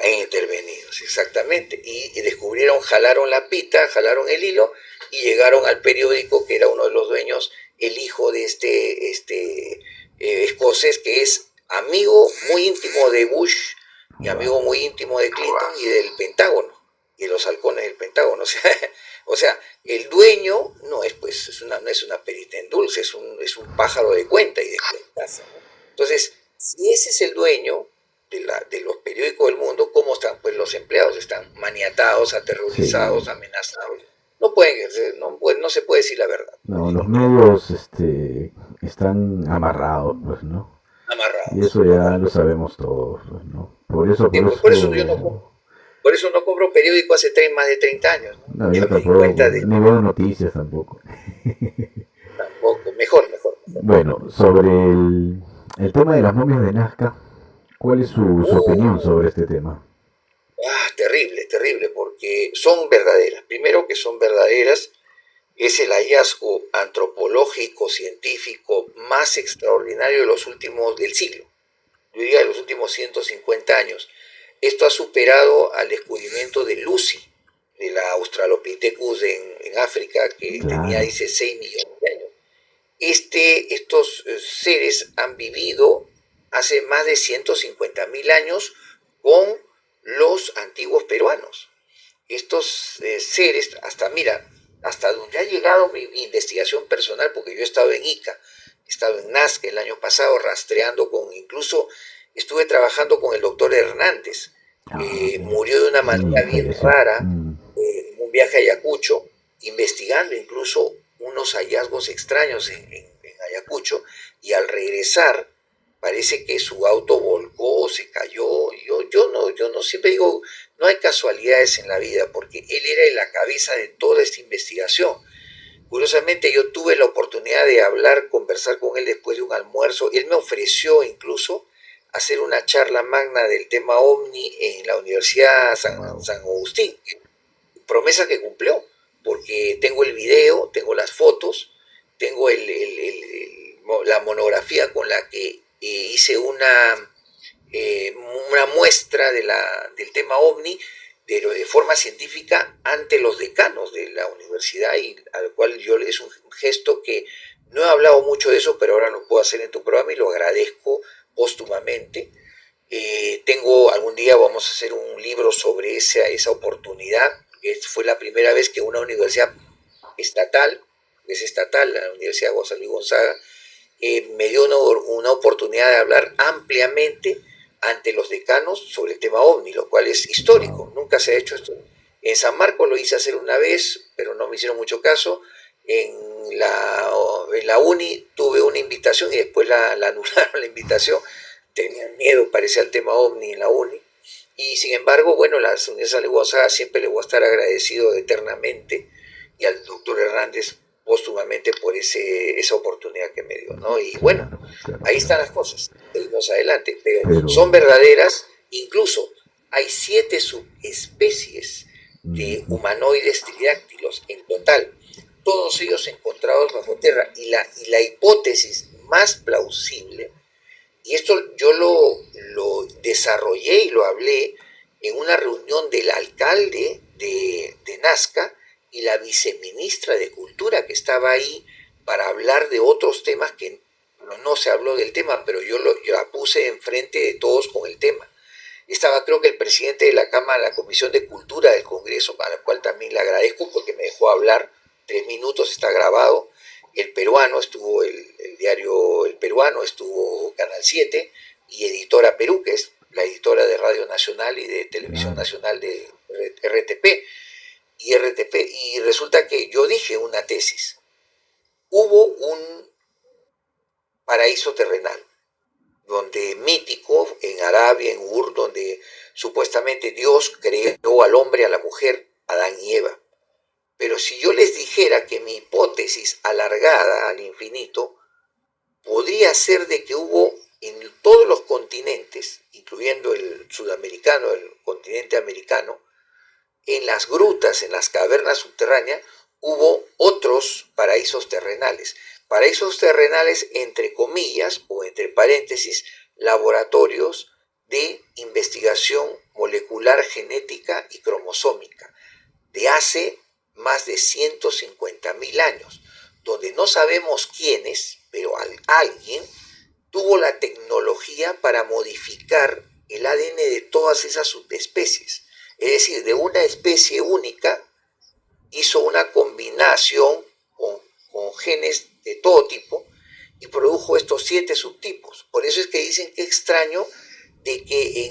intervenidos, exactamente. Y descubrieron, jalaron la pita, jalaron el hilo y llegaron al periódico que era uno de los dueños, el hijo de escocés, que es amigo muy íntimo de Bush y amigo muy íntimo de Clinton y del Pentágono y de los halcones del Pentágono. O sea, el dueño no es no es una perita en dulce, es un pájaro de cuenta y de cuentaza, ¿no? Entonces, si ese es el dueño de los periódicos del mundo, ¿cómo están pues los empleados? Están maniatados, aterrorizados, amenazados. No pueden, no se puede decir la verdad. No, los medios están amarrados, pues, ¿no? Amarrados. Y eso ya lo sabemos todos, pues, ¿no? Por eso no compro periódico hace más de 30 años. No, yo tampoco, no veo noticias tampoco. Tampoco, mejor. Bueno, sobre el tema de las momias de Nazca, ¿cuál es su opinión sobre este tema? Terrible, porque son verdaderas. Primero que son verdaderas, es el hallazgo antropológico, científico más extraordinario del siglo. Yo diría de los últimos 150 años. Esto ha superado al descubrimiento de Lucy, de la Australopithecus en África, que tenía, dice, 6 millones de años. Estos seres han vivido hace más de 150.000 años con los antiguos peruanos. Estos seres, hasta donde ha llegado mi investigación personal, porque yo he estado en Ica, he estado en Nazca el año pasado rastreando incluso estuve trabajando con el doctor Hernández, murió de una manera bien rara en un viaje a Ayacucho, investigando incluso unos hallazgos extraños en Ayacucho, y al regresar parece que su auto volcó, se cayó. Yo no siempre digo, no hay casualidades en la vida, porque él era en la cabeza de toda esta investigación. Curiosamente, yo tuve la oportunidad de conversar con él después de un almuerzo. Él me ofreció incluso hacer una charla magna del tema OVNI en la Universidad San Agustín. Promesa que cumplió, porque tengo el video, tengo las fotos, tengo la monografía con la que hice una muestra del tema OVNI de forma científica ante los decanos de la universidad, y al cual es un gesto que no he hablado mucho de eso, pero ahora lo puedo hacer en tu programa y lo agradezco póstumamente. Algún día vamos a hacer un libro sobre esa oportunidad. Fue la primera vez que una universidad estatal, la Universidad Gonzalo y Gonzaga, me dio una oportunidad de hablar ampliamente ante los decanos sobre el tema OVNI, lo cual es histórico. Nunca se ha hecho esto. En San Marcos lo hice hacer una vez, pero no me hicieron mucho caso. En la uni tuve una invitación y después la anularon la invitación. Tenían miedo, parecía, el tema OVNI en la uni. Y sin embargo, bueno, la Universidad de Gonzaga siempre le voy a estar agradecido eternamente, y al doctor Hernández póstumamente por esa oportunidad que me dio, ¿no? Y bueno, ahí están las cosas, seguimos adelante, pero son verdaderas. Incluso hay 7 subespecies de humanoides tridáctilos en total, todos ellos encontrados bajo tierra, y la hipótesis más plausible, y esto yo lo desarrollé y lo hablé en una reunión del alcalde de Nazca y la viceministra de Cultura, que estaba ahí para hablar de otros temas que no se habló del tema, pero yo la puse enfrente de todos con el tema. Estaba, creo que, el presidente de la Cámara, la Comisión de Cultura del Congreso, para el cual también le agradezco porque me dejó hablar 3 minutos, está grabado. El Peruano, estuvo el diario El Peruano, estuvo Canal 7, y Editora Perú, que es la editora de Radio Nacional y de Televisión Nacional de RTP. Y resulta que yo dije una tesis. Hubo un paraíso terrenal, mítico, en Arabia, en Ur, donde supuestamente Dios creó al hombre, a la mujer, Adán y Eva. Pero si yo les dijera que mi hipótesis alargada al infinito podría ser de que hubo en todos los continentes, incluyendo el sudamericano, el continente americano, en las grutas, en las cavernas subterráneas, hubo otros paraísos terrenales. Paraísos terrenales, entre comillas, o entre paréntesis, laboratorios de investigación molecular, genética y cromosómica, de hace más de 150.000 años, donde no sabemos quiénes, pero alguien tuvo la tecnología para modificar el ADN de todas esas subespecies. Es decir, de una especie única hizo una combinación con genes de todo tipo y produjo estos 7 subtipos. Por eso es que dicen que extraño de que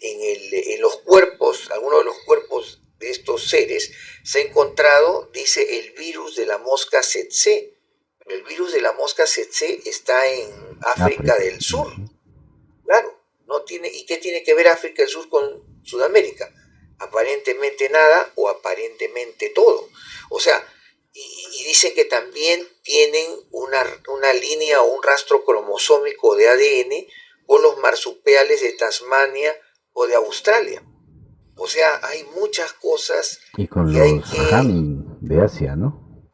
en los cuerpos, algunos de los cuerpos de estos seres, se ha encontrado, dice, el virus de la mosca tsetse. El virus de la mosca tsetse está en África África. del Sur. Claro, no tiene, ¿y qué tiene que ver África del Sur con Sudamérica? Aparentemente nada o aparentemente todo. O sea, y dicen que también tienen una línea o un rastro cromosómico de ADN con los marsupiales de Tasmania o de Australia. O sea, hay muchas cosas Y con que hay los que... Han de Asia, ¿no?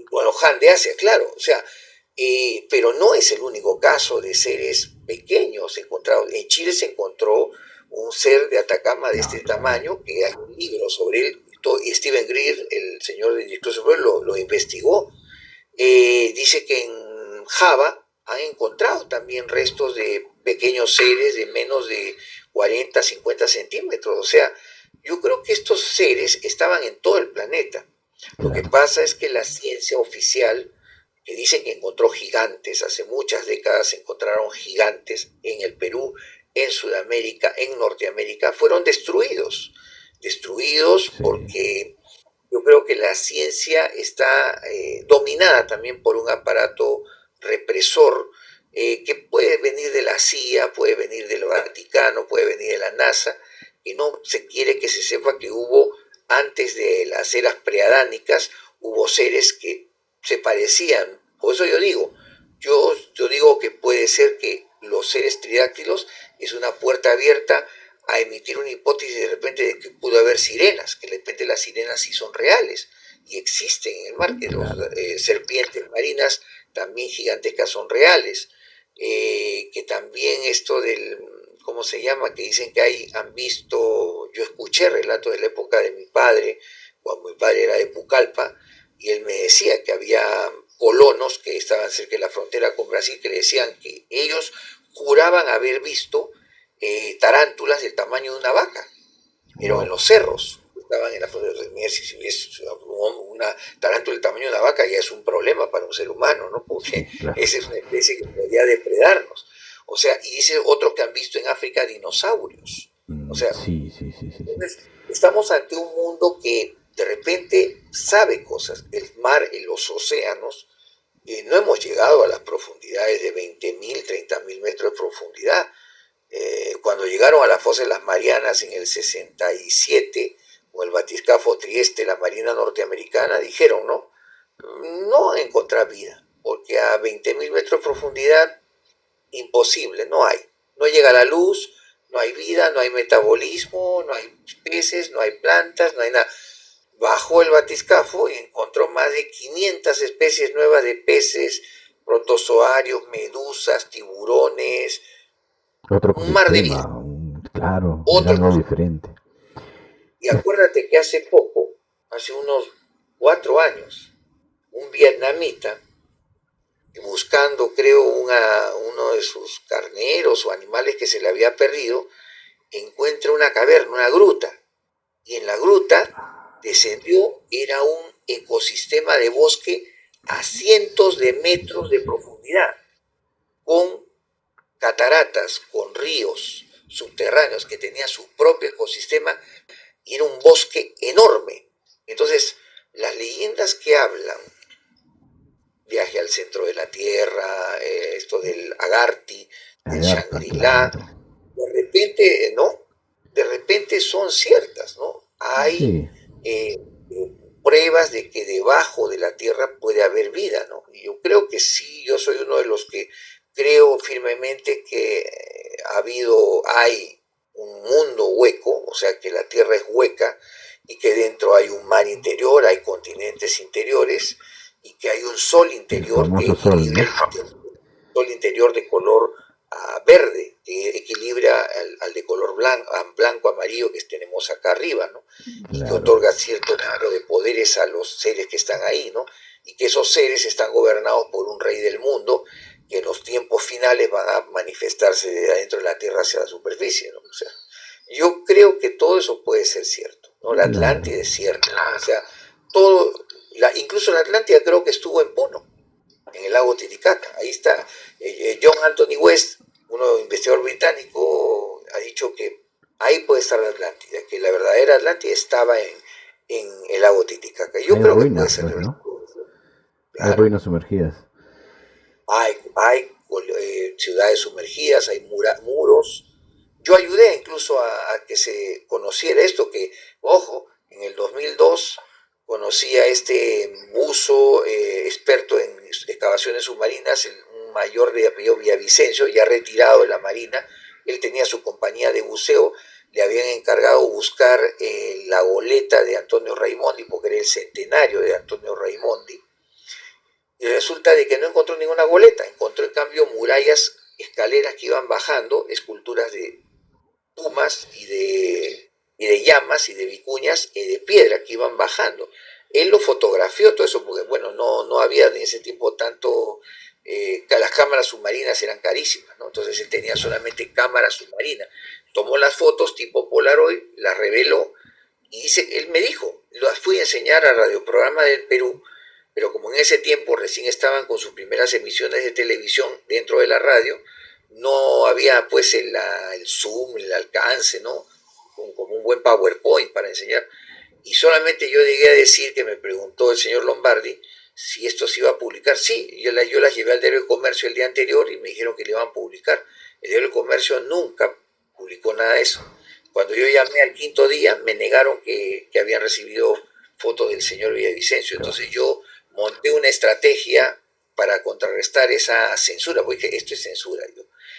Con los Han de Asia, claro. O sea, pero no es el único caso de seres pequeños encontrados. En Chile se encontró un ser de Atacama de este tamaño, que hay un libro sobre él, y Steven Greer, el señor de Disclosure Project, lo investigó. Dice que en Java han encontrado también restos de pequeños seres de menos de 40, 50 centímetros. O sea, yo creo que estos seres estaban en todo el planeta. Lo que pasa es que la ciencia oficial, que dicen que encontró gigantes, hace muchas décadas se encontraron gigantes en el Perú, en Sudamérica, en Norteamérica, fueron destruidos. Destruidos porque yo creo que la ciencia está dominada también por un aparato represor que puede venir de la CIA, puede venir del Vaticano, puede venir de la NASA, y no se quiere que se sepa que hubo, antes de las eras preadánicas, hubo seres que se parecían. Por eso yo digo que puede ser que los seres tridáctilos es una puerta abierta a emitir una hipótesis de repente de que pudo haber sirenas, que de repente las sirenas sí son reales y existen en el mar, que los serpientes marinas también gigantescas son reales, que también esto del, ¿cómo se llama? Que dicen que han visto, yo escuché relatos de la época de mi padre, cuando mi padre era de Pucallpa, y él me decía que había colonos que estaban cerca de la frontera con Brasil que le decían que ellos juraban haber visto tarántulas del tamaño de una vaca, pero en los cerros, estaban en la frontera. Si es una tarántula del tamaño de una vaca ya es un problema para un ser humano, ¿no? Porque esa es una especie que podría depredarnos. O sea, y dice otros que han visto en África dinosaurios. O sea, entonces, estamos ante un mundo que de repente sabe cosas. El mar, en los océanos, no hemos llegado a las profundidades de 20.000, 30.000 metros de profundidad. Cuando llegaron a la fosa de las Marianas en el 67, con el batiscafo Trieste, la Marina norteamericana, dijeron, no encontrar vida, porque a 20.000 metros de profundidad, imposible, no hay. No llega la luz, no hay vida, no hay metabolismo, no hay peces, no hay plantas, no hay nada. Bajó el batiscafo y encontró más de 500 especies nuevas de peces, protozoarios, medusas, tiburones, un mar de vida. Claro, algo diferente. Y acuérdate que hace poco, hace unos 4 años, un vietnamita, buscando creo uno de sus carneros o animales que se le había perdido, encuentra una caverna, una gruta, y en la gruta descendió, era un ecosistema de bosque a cientos de metros de profundidad, con cataratas, con ríos subterráneos que tenía su propio ecosistema, y era un bosque enorme. Entonces, las leyendas que hablan, viaje al centro de la Tierra, esto del Agarthy, del Shangri-La, de repente, ¿no? De repente son ciertas, ¿no? Hay pruebas de que debajo de la Tierra puede haber vida, ¿no? Y yo creo que sí, yo soy uno de los que creo firmemente que hay un mundo hueco, o sea que la Tierra es hueca y que dentro hay un mar interior, hay continentes interiores y que hay un sol El interior que famoso sol, ¿no? equilibra el sol interior de color verde, que equilibra al de color blanco, amarillo que tenemos acá arriba, ¿no? Y que Claro. otorga cierto tipo de poderes a los seres que están ahí, ¿no? Y que esos seres están gobernados por un rey del mundo que en los tiempos finales van a manifestarse de adentro de la Tierra hacia la superficie, ¿no? O sea, yo creo que todo eso puede ser cierto, ¿no? La Claro. Atlántida es cierta, ¿no? O sea, incluso la Atlántida creo que estuvo en Puno, en el lago Titicaca. Ahí está. John Anthony West, uno investigador británico, ha dicho que ahí puede estar la Atlántida, que la verdadera Atlántida estaba en el lago Titicaca. Yo Hay creo que puede ruinas, ser pues, verdad. ¿no? Hay Claro. ruinas sumergidas. Hay ciudades sumergidas, hay muros. Yo ayudé incluso a que se conociera esto, que, ojo, en el 2002 conocí a este buzo experto en excavaciones submarinas, un mayor de apellido Villavicencio, ya retirado de la Marina. Él tenía su compañía de buceo, le habían encargado buscar la goleta de Antonio Raimondi, porque era el centenario de Antonio Raimondi, y resulta de que no encontró ninguna goleta, encontró en cambio murallas, escaleras que iban bajando, esculturas de pumas y de llamas y de vicuñas y de piedra que iban bajando. Él lo fotografió todo eso porque, bueno, no había en ese tiempo tanto, las cámaras submarinas eran carísimas, ¿no? Entonces él tenía solamente cámara submarina. Tomó las fotos tipo Polaroid, las reveló y él me dijo, las fui a enseñar al radioprograma del Perú, pero como en ese tiempo recién estaban con sus primeras emisiones de televisión dentro de la radio, no había pues el Zoom, el alcance, ¿no? Como un buen PowerPoint para enseñar. Y solamente yo llegué a decir que me preguntó el señor Lombardi si esto se iba a publicar. Sí, yo las llevé al Diario de Comercio el día anterior y me dijeron que le iban a publicar. El Diario de Comercio nunca publicó nada de eso. Cuando yo llamé al quinto día, me negaron que habían recibido fotos del señor Villavicencio. Entonces yo monté una estrategia para contrarrestar esa censura, porque esto es censura.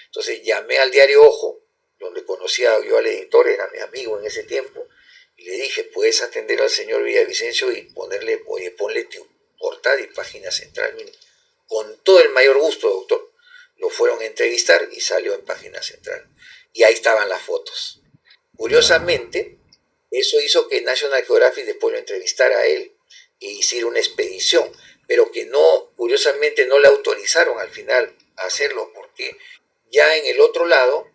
Entonces llamé al diario Ojo, donde conocía yo al editor, era mi amigo en ese tiempo, y le dije, puedes atender al señor Villavicencio y ponerle, oye, ponle tu portada y página central. Mire, con todo el mayor gusto, doctor. Lo fueron a entrevistar y salió en página central. Y ahí estaban las fotos. Wow. Curiosamente, eso hizo que National Geographic después lo entrevistara a él e hiciera una expedición, pero que no, curiosamente no le autorizaron al final a hacerlo, porque ya en el otro lado,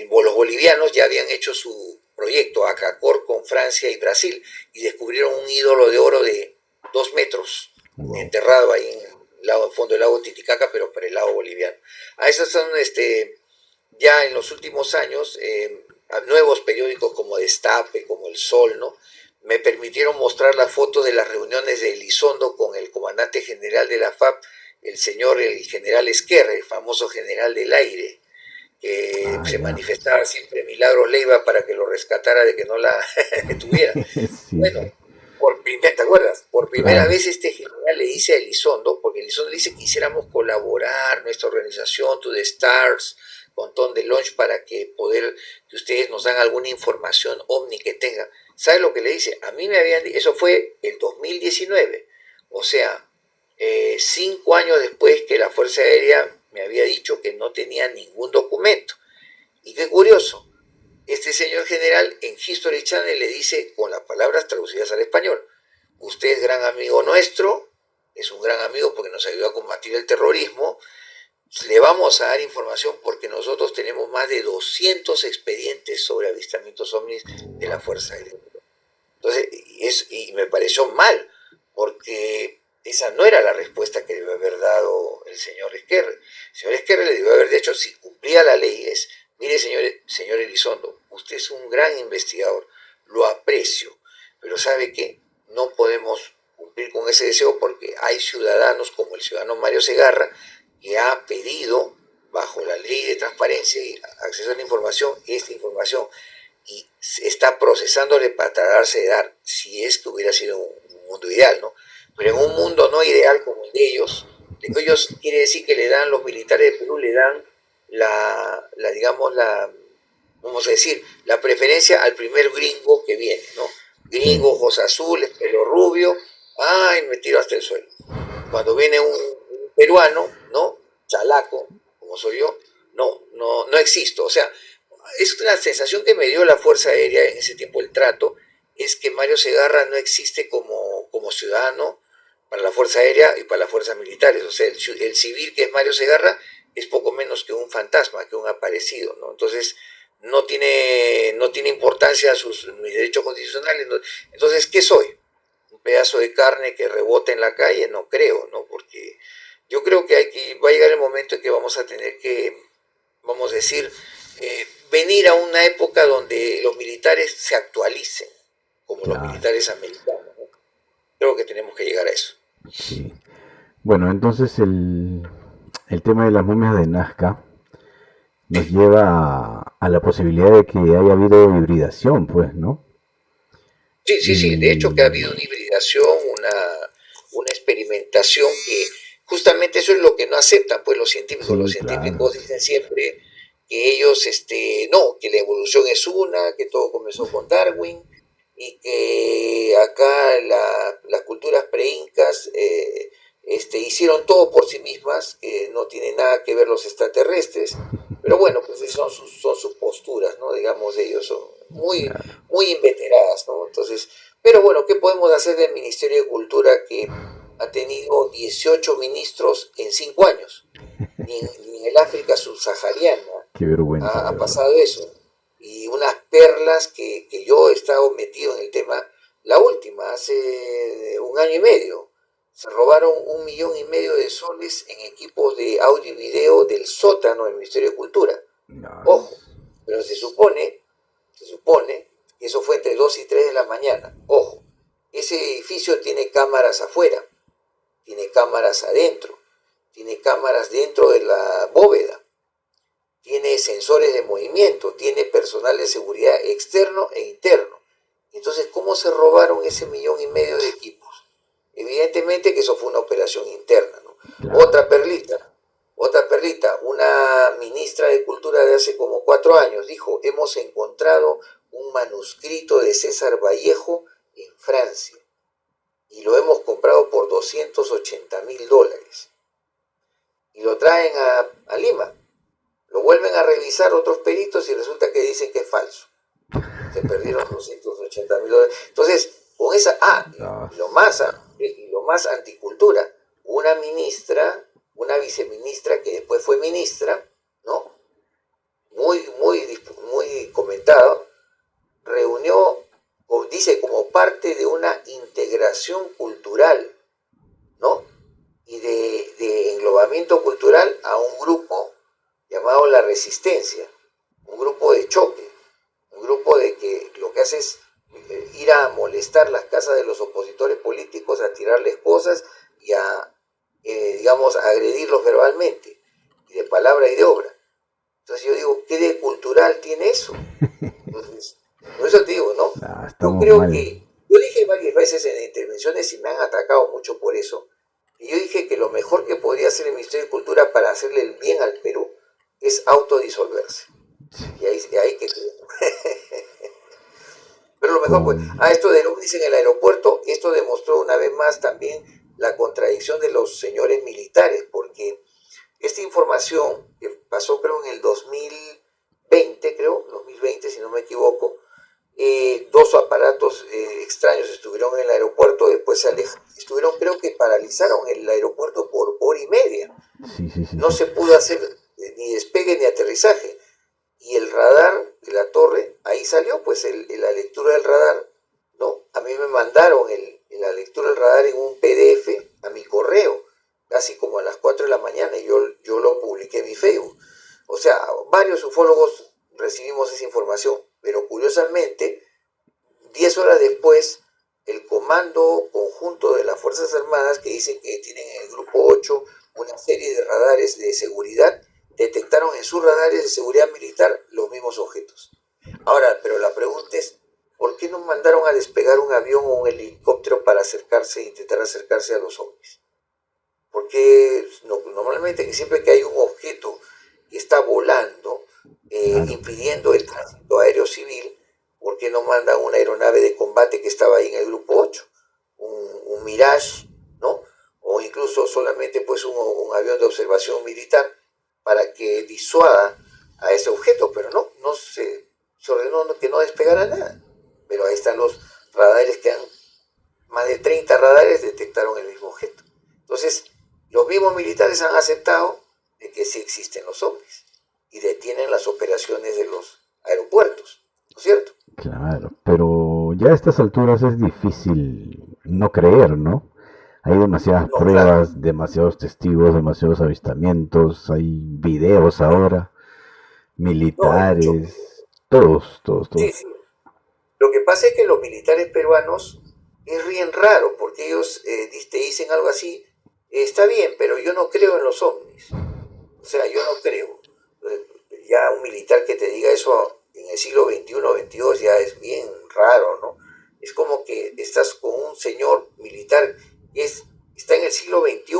los bolivianos ya habían hecho su proyecto ACACOR con Francia y Brasil y descubrieron un ídolo de oro de 2 metros Wow. enterrado ahí en el fondo del lago Titicaca, pero para el lado boliviano. A esas son ya en los últimos años, nuevos periódicos como Destape, como El Sol, ¿no? Me permitieron mostrar la foto de las reuniones de Elizondo con el comandante general de la FAP, el general Esquerra, el famoso general del aire, que Ah, se ya. manifestaba siempre Milagros Leiva para que lo rescatara de que no la detuviera. Sí, Bueno, sí. ¿te acuerdas? Por primera Claro. vez este general le dice a Elizondo, porque Elizondo le dice que quisiéramos colaborar, nuestra organización, To The Stars, con Ton de Launch, para que ustedes nos dan alguna información ovni que tengan. ¿Sabe lo que le dice? A mí me habían dicho, eso fue el 2019, o sea, 5 años después que la Fuerza Aérea me había dicho que no tenía ningún documento. Y qué curioso, este señor general en History Channel le dice, con las palabras traducidas al español, usted es gran amigo nuestro, es un gran amigo porque nos ayudó a combatir el terrorismo, le vamos a dar información porque nosotros tenemos más de 200 expedientes sobre avistamientos ovnis de la Wow. Fuerza Aérea. Entonces, y me pareció mal, porque esa no era la respuesta que debió haber dado el señor Esquerra. El señor Esquerra le debió haber dicho, si cumplía la ley, mire señor Elizondo, usted es un gran investigador, lo aprecio, pero ¿sabe qué? No podemos cumplir con ese deseo porque hay ciudadanos como el ciudadano Mario Segarra que ha pedido bajo la ley de transparencia y acceso a la información, esta información, y está procesándole para tratarse de dar, si es que hubiera sido un mundo ideal, ¿no? Pero en un mundo no ideal como el de ellos quiere decir que le dan, los militares de Perú le dan digamos, vamos a decir, la preferencia al primer gringo que viene, ¿no? Sí, Gringo, ojos azules, pelo rubio, ay, me tiro hasta el suelo. Cuando viene un peruano, ¿no? Chalaco, como soy yo, no existo. O sea, es una sensación que me dio la Fuerza Aérea en ese tiempo, el trato, es que Mario Segarra no existe como ciudadano para la Fuerza Aérea y para las fuerzas militares. O sea, el civil que es Mario Segarra es poco menos que un fantasma, que un aparecido, ¿no? Entonces, no tiene importancia mis derechos constitucionales. ¿No? Entonces, ¿qué soy? ¿Un pedazo de carne que rebota en la calle? No creo, ¿no? Porque yo creo que va a llegar el momento en que vamos a tener que, vamos a decir, venir a una época donde los militares se actualicen, como los claro, militares americanos, ¿no? Creo que tenemos que llegar a eso. sí. Bueno, entonces el tema de las momias de Nazca nos lleva a la posibilidad de que haya habido hibridación, pues, ¿no? Sí, sí, sí. De hecho, que ha habido Y una hibridación, una experimentación que justamente eso es lo que no aceptan, pues los científicos. Los sí, claro. científicos dicen siempre que ellos, no, que la evolución es una, que todo comenzó con Darwin y que acá las culturas preincas hicieron todo por sí mismas, que no tiene nada que ver los extraterrestres. Pero bueno, pues son sus posturas, ¿no? Digamos, ellos son muy, Claro. muy inveteradas, ¿no? Entonces, pero bueno, ¿qué podemos hacer del Ministerio de Cultura que ha tenido 18 ministros en 5 años? Ni en el África subsahariana Qué vergüenza, ha de verdad. pasado eso. Y unas perlas que yo he estado metido en el tema, la última, hace un año y medio, se robaron 1,5 millones de soles en equipos de audio y video del sótano del Ministerio de Cultura. No, Ojo, pero se supone que eso fue entre 2 y 3 de la mañana. Ojo, ese edificio tiene cámaras afuera, tiene cámaras adentro, tiene cámaras dentro de la bóveda, tiene sensores de movimiento, tiene personal de seguridad externo e interno. Entonces, ¿cómo se robaron ese 1,5 millones de equipos? Evidentemente que eso fue una operación interna, ¿no? claro. Otra perlita, una ministra de Cultura de hace como 4 años dijo, hemos encontrado un manuscrito de César Vallejo en Francia y lo hemos comprado por $280,000 y lo traen a Lima, lo vuelven a revisar otros peritos y resulta que dicen que es falso. Se perdieron $280,000. Entonces, con esa, No, y lo más anticultura, una ministra, una viceministra que después fue ministra, ¿no? Muy, muy, muy comentado, reunió, dice, como parte de una integración cultural, ¿no? Y de englobamiento cultural a un grupo llamado La Resistencia, un grupo de choque, un grupo de que lo que hace es ir a molestar las casas de los opositores políticos, a tirarles cosas y digamos, a agredirlos verbalmente, y de palabra y de obra. Entonces yo digo, ¿qué de cultural tiene eso? Entonces, por eso te digo, ¿no? no, Yo estamos creo mal. que, yo dije varias veces en intervenciones y me han atacado mucho por eso, y yo dije que lo mejor que podría hacer el Ministerio de Cultura para hacerle el bien al Perú es autodisolverse. Y ahí que pero lo mejor, pues, Con... esto de ovnis en el aeropuerto, esto demostró una vez más también la contradicción de los señores militares, porque esta información que pasó creo en el 2020, creo, 2020 si no me equivoco, dos aparatos extraños estuvieron en el aeropuerto, después se estuvieron, creo que paralizaron el aeropuerto por hora y media. Sí, sí, sí, No sí. se pudo hacer ni despegue ni aterrizaje. Y el radar de la torre, ahí salió pues la lectura del radar, ¿no? A mí me mandaron la lectura del radar en un PDF a mi correo, casi como a las 4 de la mañana, y yo lo publiqué en mi Facebook. O sea, varios ufólogos recibimos esa información, pero curiosamente, 10 horas después, el Comando Conjunto de las Fuerzas Armadas, que dicen que tienen en el Grupo 8 una serie de radares de seguridad, detectaron en sus radares de seguridad militar los mismos objetos. Ahora, pero la pregunta es, ¿por qué no mandaron a despegar un avión o un helicóptero para acercarse, intentar acercarse a los ovnis? Porque normalmente que siempre que hay un objeto que está volando, Claro. impidiendo el tránsito aéreo civil, ¿por qué no mandan una aeronave de combate que estaba ahí en el grupo 8? Un Mirage, ¿no? O incluso solamente pues un avión de observación militar para que disuada a ese objeto, pero no se ordenó que no despegara nada. Pero ahí están los radares que han, más de 30 radares detectaron el mismo objeto. Entonces, los mismos militares han aceptado de que sí existen los ovnis y detienen las operaciones de los aeropuertos, ¿no es cierto? Claro, pero ya a estas alturas es difícil no creer, ¿no? Hay demasiadas No, claro. pruebas, demasiados testigos, demasiados avistamientos, hay videos ahora, No, hay mucho. militares, todos, todos, Sí, todos. sí. Lo que pasa es que los militares peruanos es bien raro porque ellos te dicen algo así, está bien, pero yo no creo en los ovnis. O sea, yo no creo. Ya un militar que te diga eso en el siglo XXI, XXII ya es bien raro, ¿no? Es como que estás con un señor militar que está en el siglo XXI,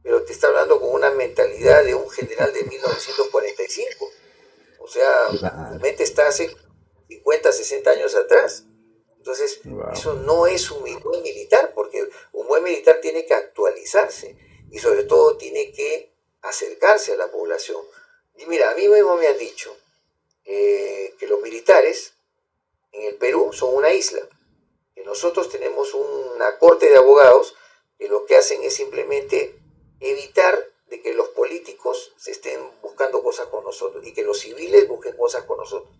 pero te está hablando con una mentalidad de un general de 1945. O sea, tu Claro, mente está hace 50, 60 años atrás. Entonces, wow. eso no es un buen militar, porque un buen militar tiene que actualizarse y sobre todo tiene que acercarse a la población. Y mira, a mí mismo me han dicho que los militares en el Perú son una isla, que nosotros tenemos una corte de abogados que lo que hacen es simplemente evitar de que los políticos se estén buscando cosas con nosotros y que los civiles busquen cosas con nosotros,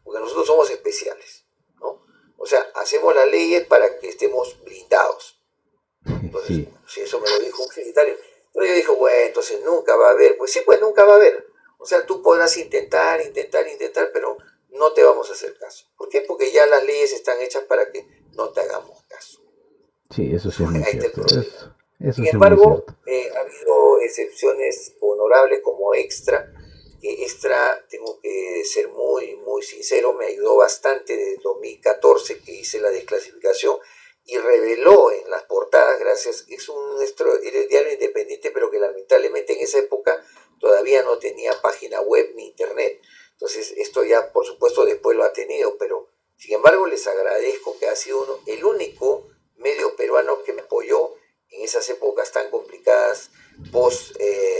porque nosotros somos especiales, ¿no? O sea, hacemos las leyes para que estemos blindados. Entonces, Sí, si eso me lo dijo un militar, entonces yo dije, bueno, entonces nunca va a haber. Pues sí, pues nunca va a haber. O sea, tú podrás intentar, pero no te vamos a hacer caso. ¿Por qué? Porque ya las leyes están hechas para que no te hagamos caso. sí, eso sí es muy Ahí está el cierto. problema. Eso Sin sí es muy embargo, cierto. ha habido excepciones honorables como Extra, que Extra, tengo que ser muy sincero, me ayudó bastante desde 2014 que hice la desclasificación y reveló en las portadas, gracias, era el diario independiente, pero que lamentablemente en esa época todavía no tenía página web ni internet. Entonces, esto ya, por supuesto, después lo ha tenido, pero sin embargo, les agradezco que ha sido el único medio peruano que me apoyó en esas épocas tan complicadas post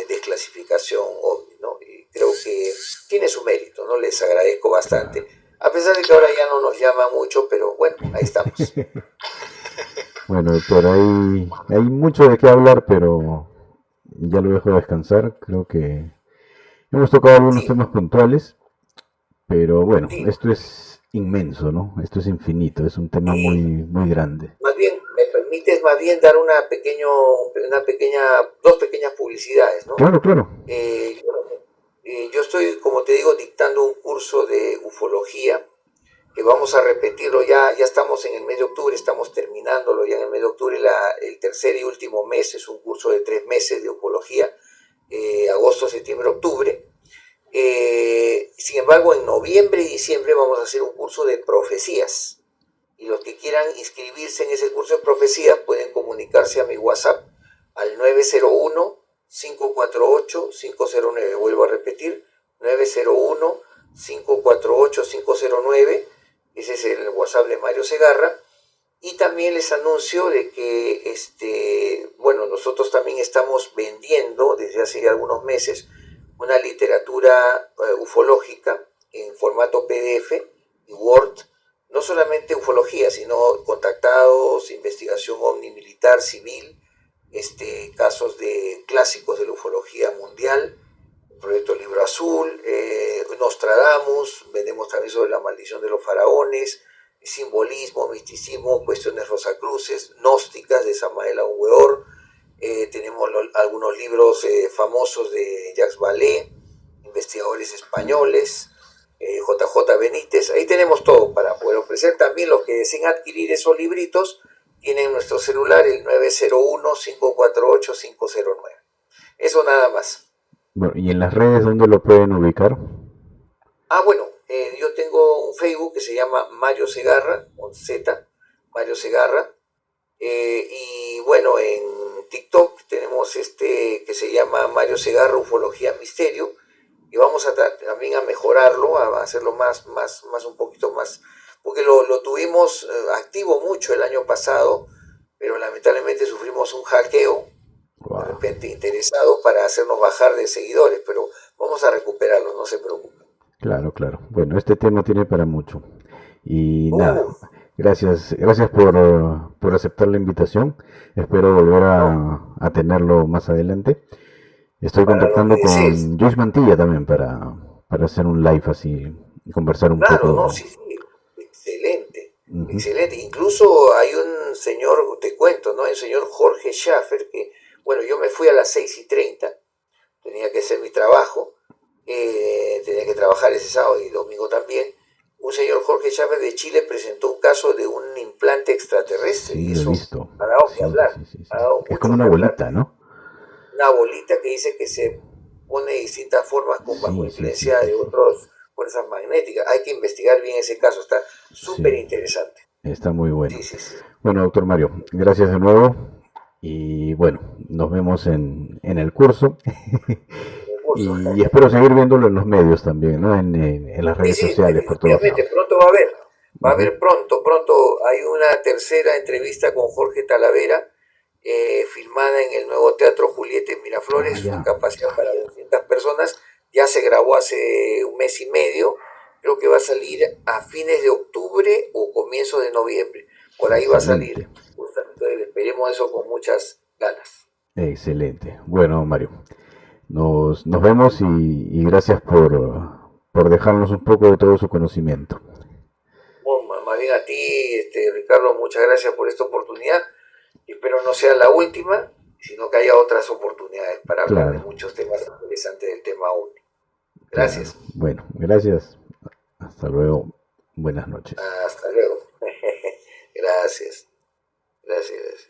desclasificación OVNI, ¿no? Y creo que tiene su mérito, ¿no? Les agradezco Claro. bastante, a pesar de que ahora ya no nos llama mucho, pero bueno, ahí estamos. Bueno, Héctor, hay mucho de qué hablar, pero ya lo dejo descansar. Creo que hemos tocado algunos Sí, temas puntuales, pero bueno, sí, esto es inmenso, ¿no? Esto es infinito, es un tema muy, y muy grande. más bien, me permites más bien dar dos pequeñas publicidades, ¿no? Claro, claro. Bueno, yo estoy, como te digo, dictando un curso de ufología que vamos a repetirlo ya estamos en el mes de octubre, estamos terminándolo ya en el mes de octubre, el tercer y último mes, es un curso de 3 meses de ufología, agosto, septiembre, octubre. Sin embargo, en noviembre y diciembre vamos a hacer un curso de profecías. Y los que quieran inscribirse en ese curso de profecías pueden comunicarse a mi WhatsApp al 901-548-509. Vuelvo a repetir, 901-548-509. Ese es el WhatsApp de Mario Segarra. Y también les anuncio de que, bueno, nosotros también estamos vendiendo desde hace algunos meses una literatura ufológica en formato PDF y Word, no solamente ufología, sino contactados, investigación ovni militar, civil, casos de clásicos de la ufología mundial, el proyecto Libro Azul, Nostradamus, vendemos también sobre la maldición de los faraones, simbolismo, misticismo, cuestiones rosacruces, gnósticas de Samael Aun Weor, tenemos algunos libros famosos de Jacques Vallée, investigadores españoles, JJ Benítez, ahí tenemos todo para poder ofrecer. También los que deseen adquirir esos libritos tienen nuestro celular el 901-548-509. Eso nada más. Bueno, ¿y en las redes dónde lo pueden ubicar? Bueno, Yo tengo un Facebook que se llama Mario Segarra, con Z, Mario Segarra. Y bueno, en TikTok tenemos este que se llama Mario Segarra Ufología Misterio. Y vamos a también a mejorarlo, a hacerlo más un poquito más, porque lo tuvimos activo mucho el año pasado, pero lamentablemente sufrimos un hackeo, de Wow. repente interesado para hacernos bajar de seguidores, pero vamos a recuperarlo, no se preocupe. Claro, claro. Bueno, este tema tiene para mucho. Y nada, Uf, gracias por aceptar la invitación. Espero volver no, a tenerlo más adelante. Estoy para lo que contactando desees. con Joyce Mantilla también para hacer un live así y conversar un Claro, no, poco. sí, sí, excelente, Ujú. excelente. Incluso hay un señor, te cuento, ¿no? El señor Jorge Schaffer, que, bueno, yo me fui a las 6:30, tenía que hacer mi trabajo, tenía que trabajar ese sábado y domingo también. Un señor Jorge Schaffer de Chile presentó un caso de un implante extraterrestre Sí, y lo he eso visto. ha dado que Sí, hablar, sí, sí, ha sí. dado Es como mucho una que hablar. bolita, ¿no? Una bolita que dice que se pone de distintas formas bajo Sí, sí, sí, influencia sí, de sí. otras fuerzas magnéticas. Hay que investigar bien ese caso, está súper Sí, interesante. está muy bueno. Sí, sí, sí. Bueno, doctor Mario, gracias de nuevo. Y bueno, nos vemos en el curso. Un curso. Y espero seguir viéndolo en los medios también, ¿no? En las Sí, redes sí, sociales, por todos definitivamente, lados. pronto va a haber. Va a Ujú. haber pronto. Hay una tercera entrevista con Jorge Talavera, filmada en el nuevo Teatro Julieta en Ah, Miraflores, full ya. capacidad para 200 personas. Ya se grabó hace un mes y medio. Creo que va a salir a fines de octubre o comienzo de noviembre. Por ahí va a Excelente, salir. Justamente esperemos eso con muchas ganas. excelente. Bueno, Mario, nos vemos y gracias por dejarnos un poco de todo su conocimiento. Bueno, más bien a ti, Ricardo, muchas gracias por esta oportunidad. Espero no sea la última, sino que haya otras oportunidades para hablar de Claro, muchos temas interesantes del tema OVNI. claro. Gracias. Bueno, gracias. Hasta luego. Buenas noches. Hasta luego. Gracias. Gracias.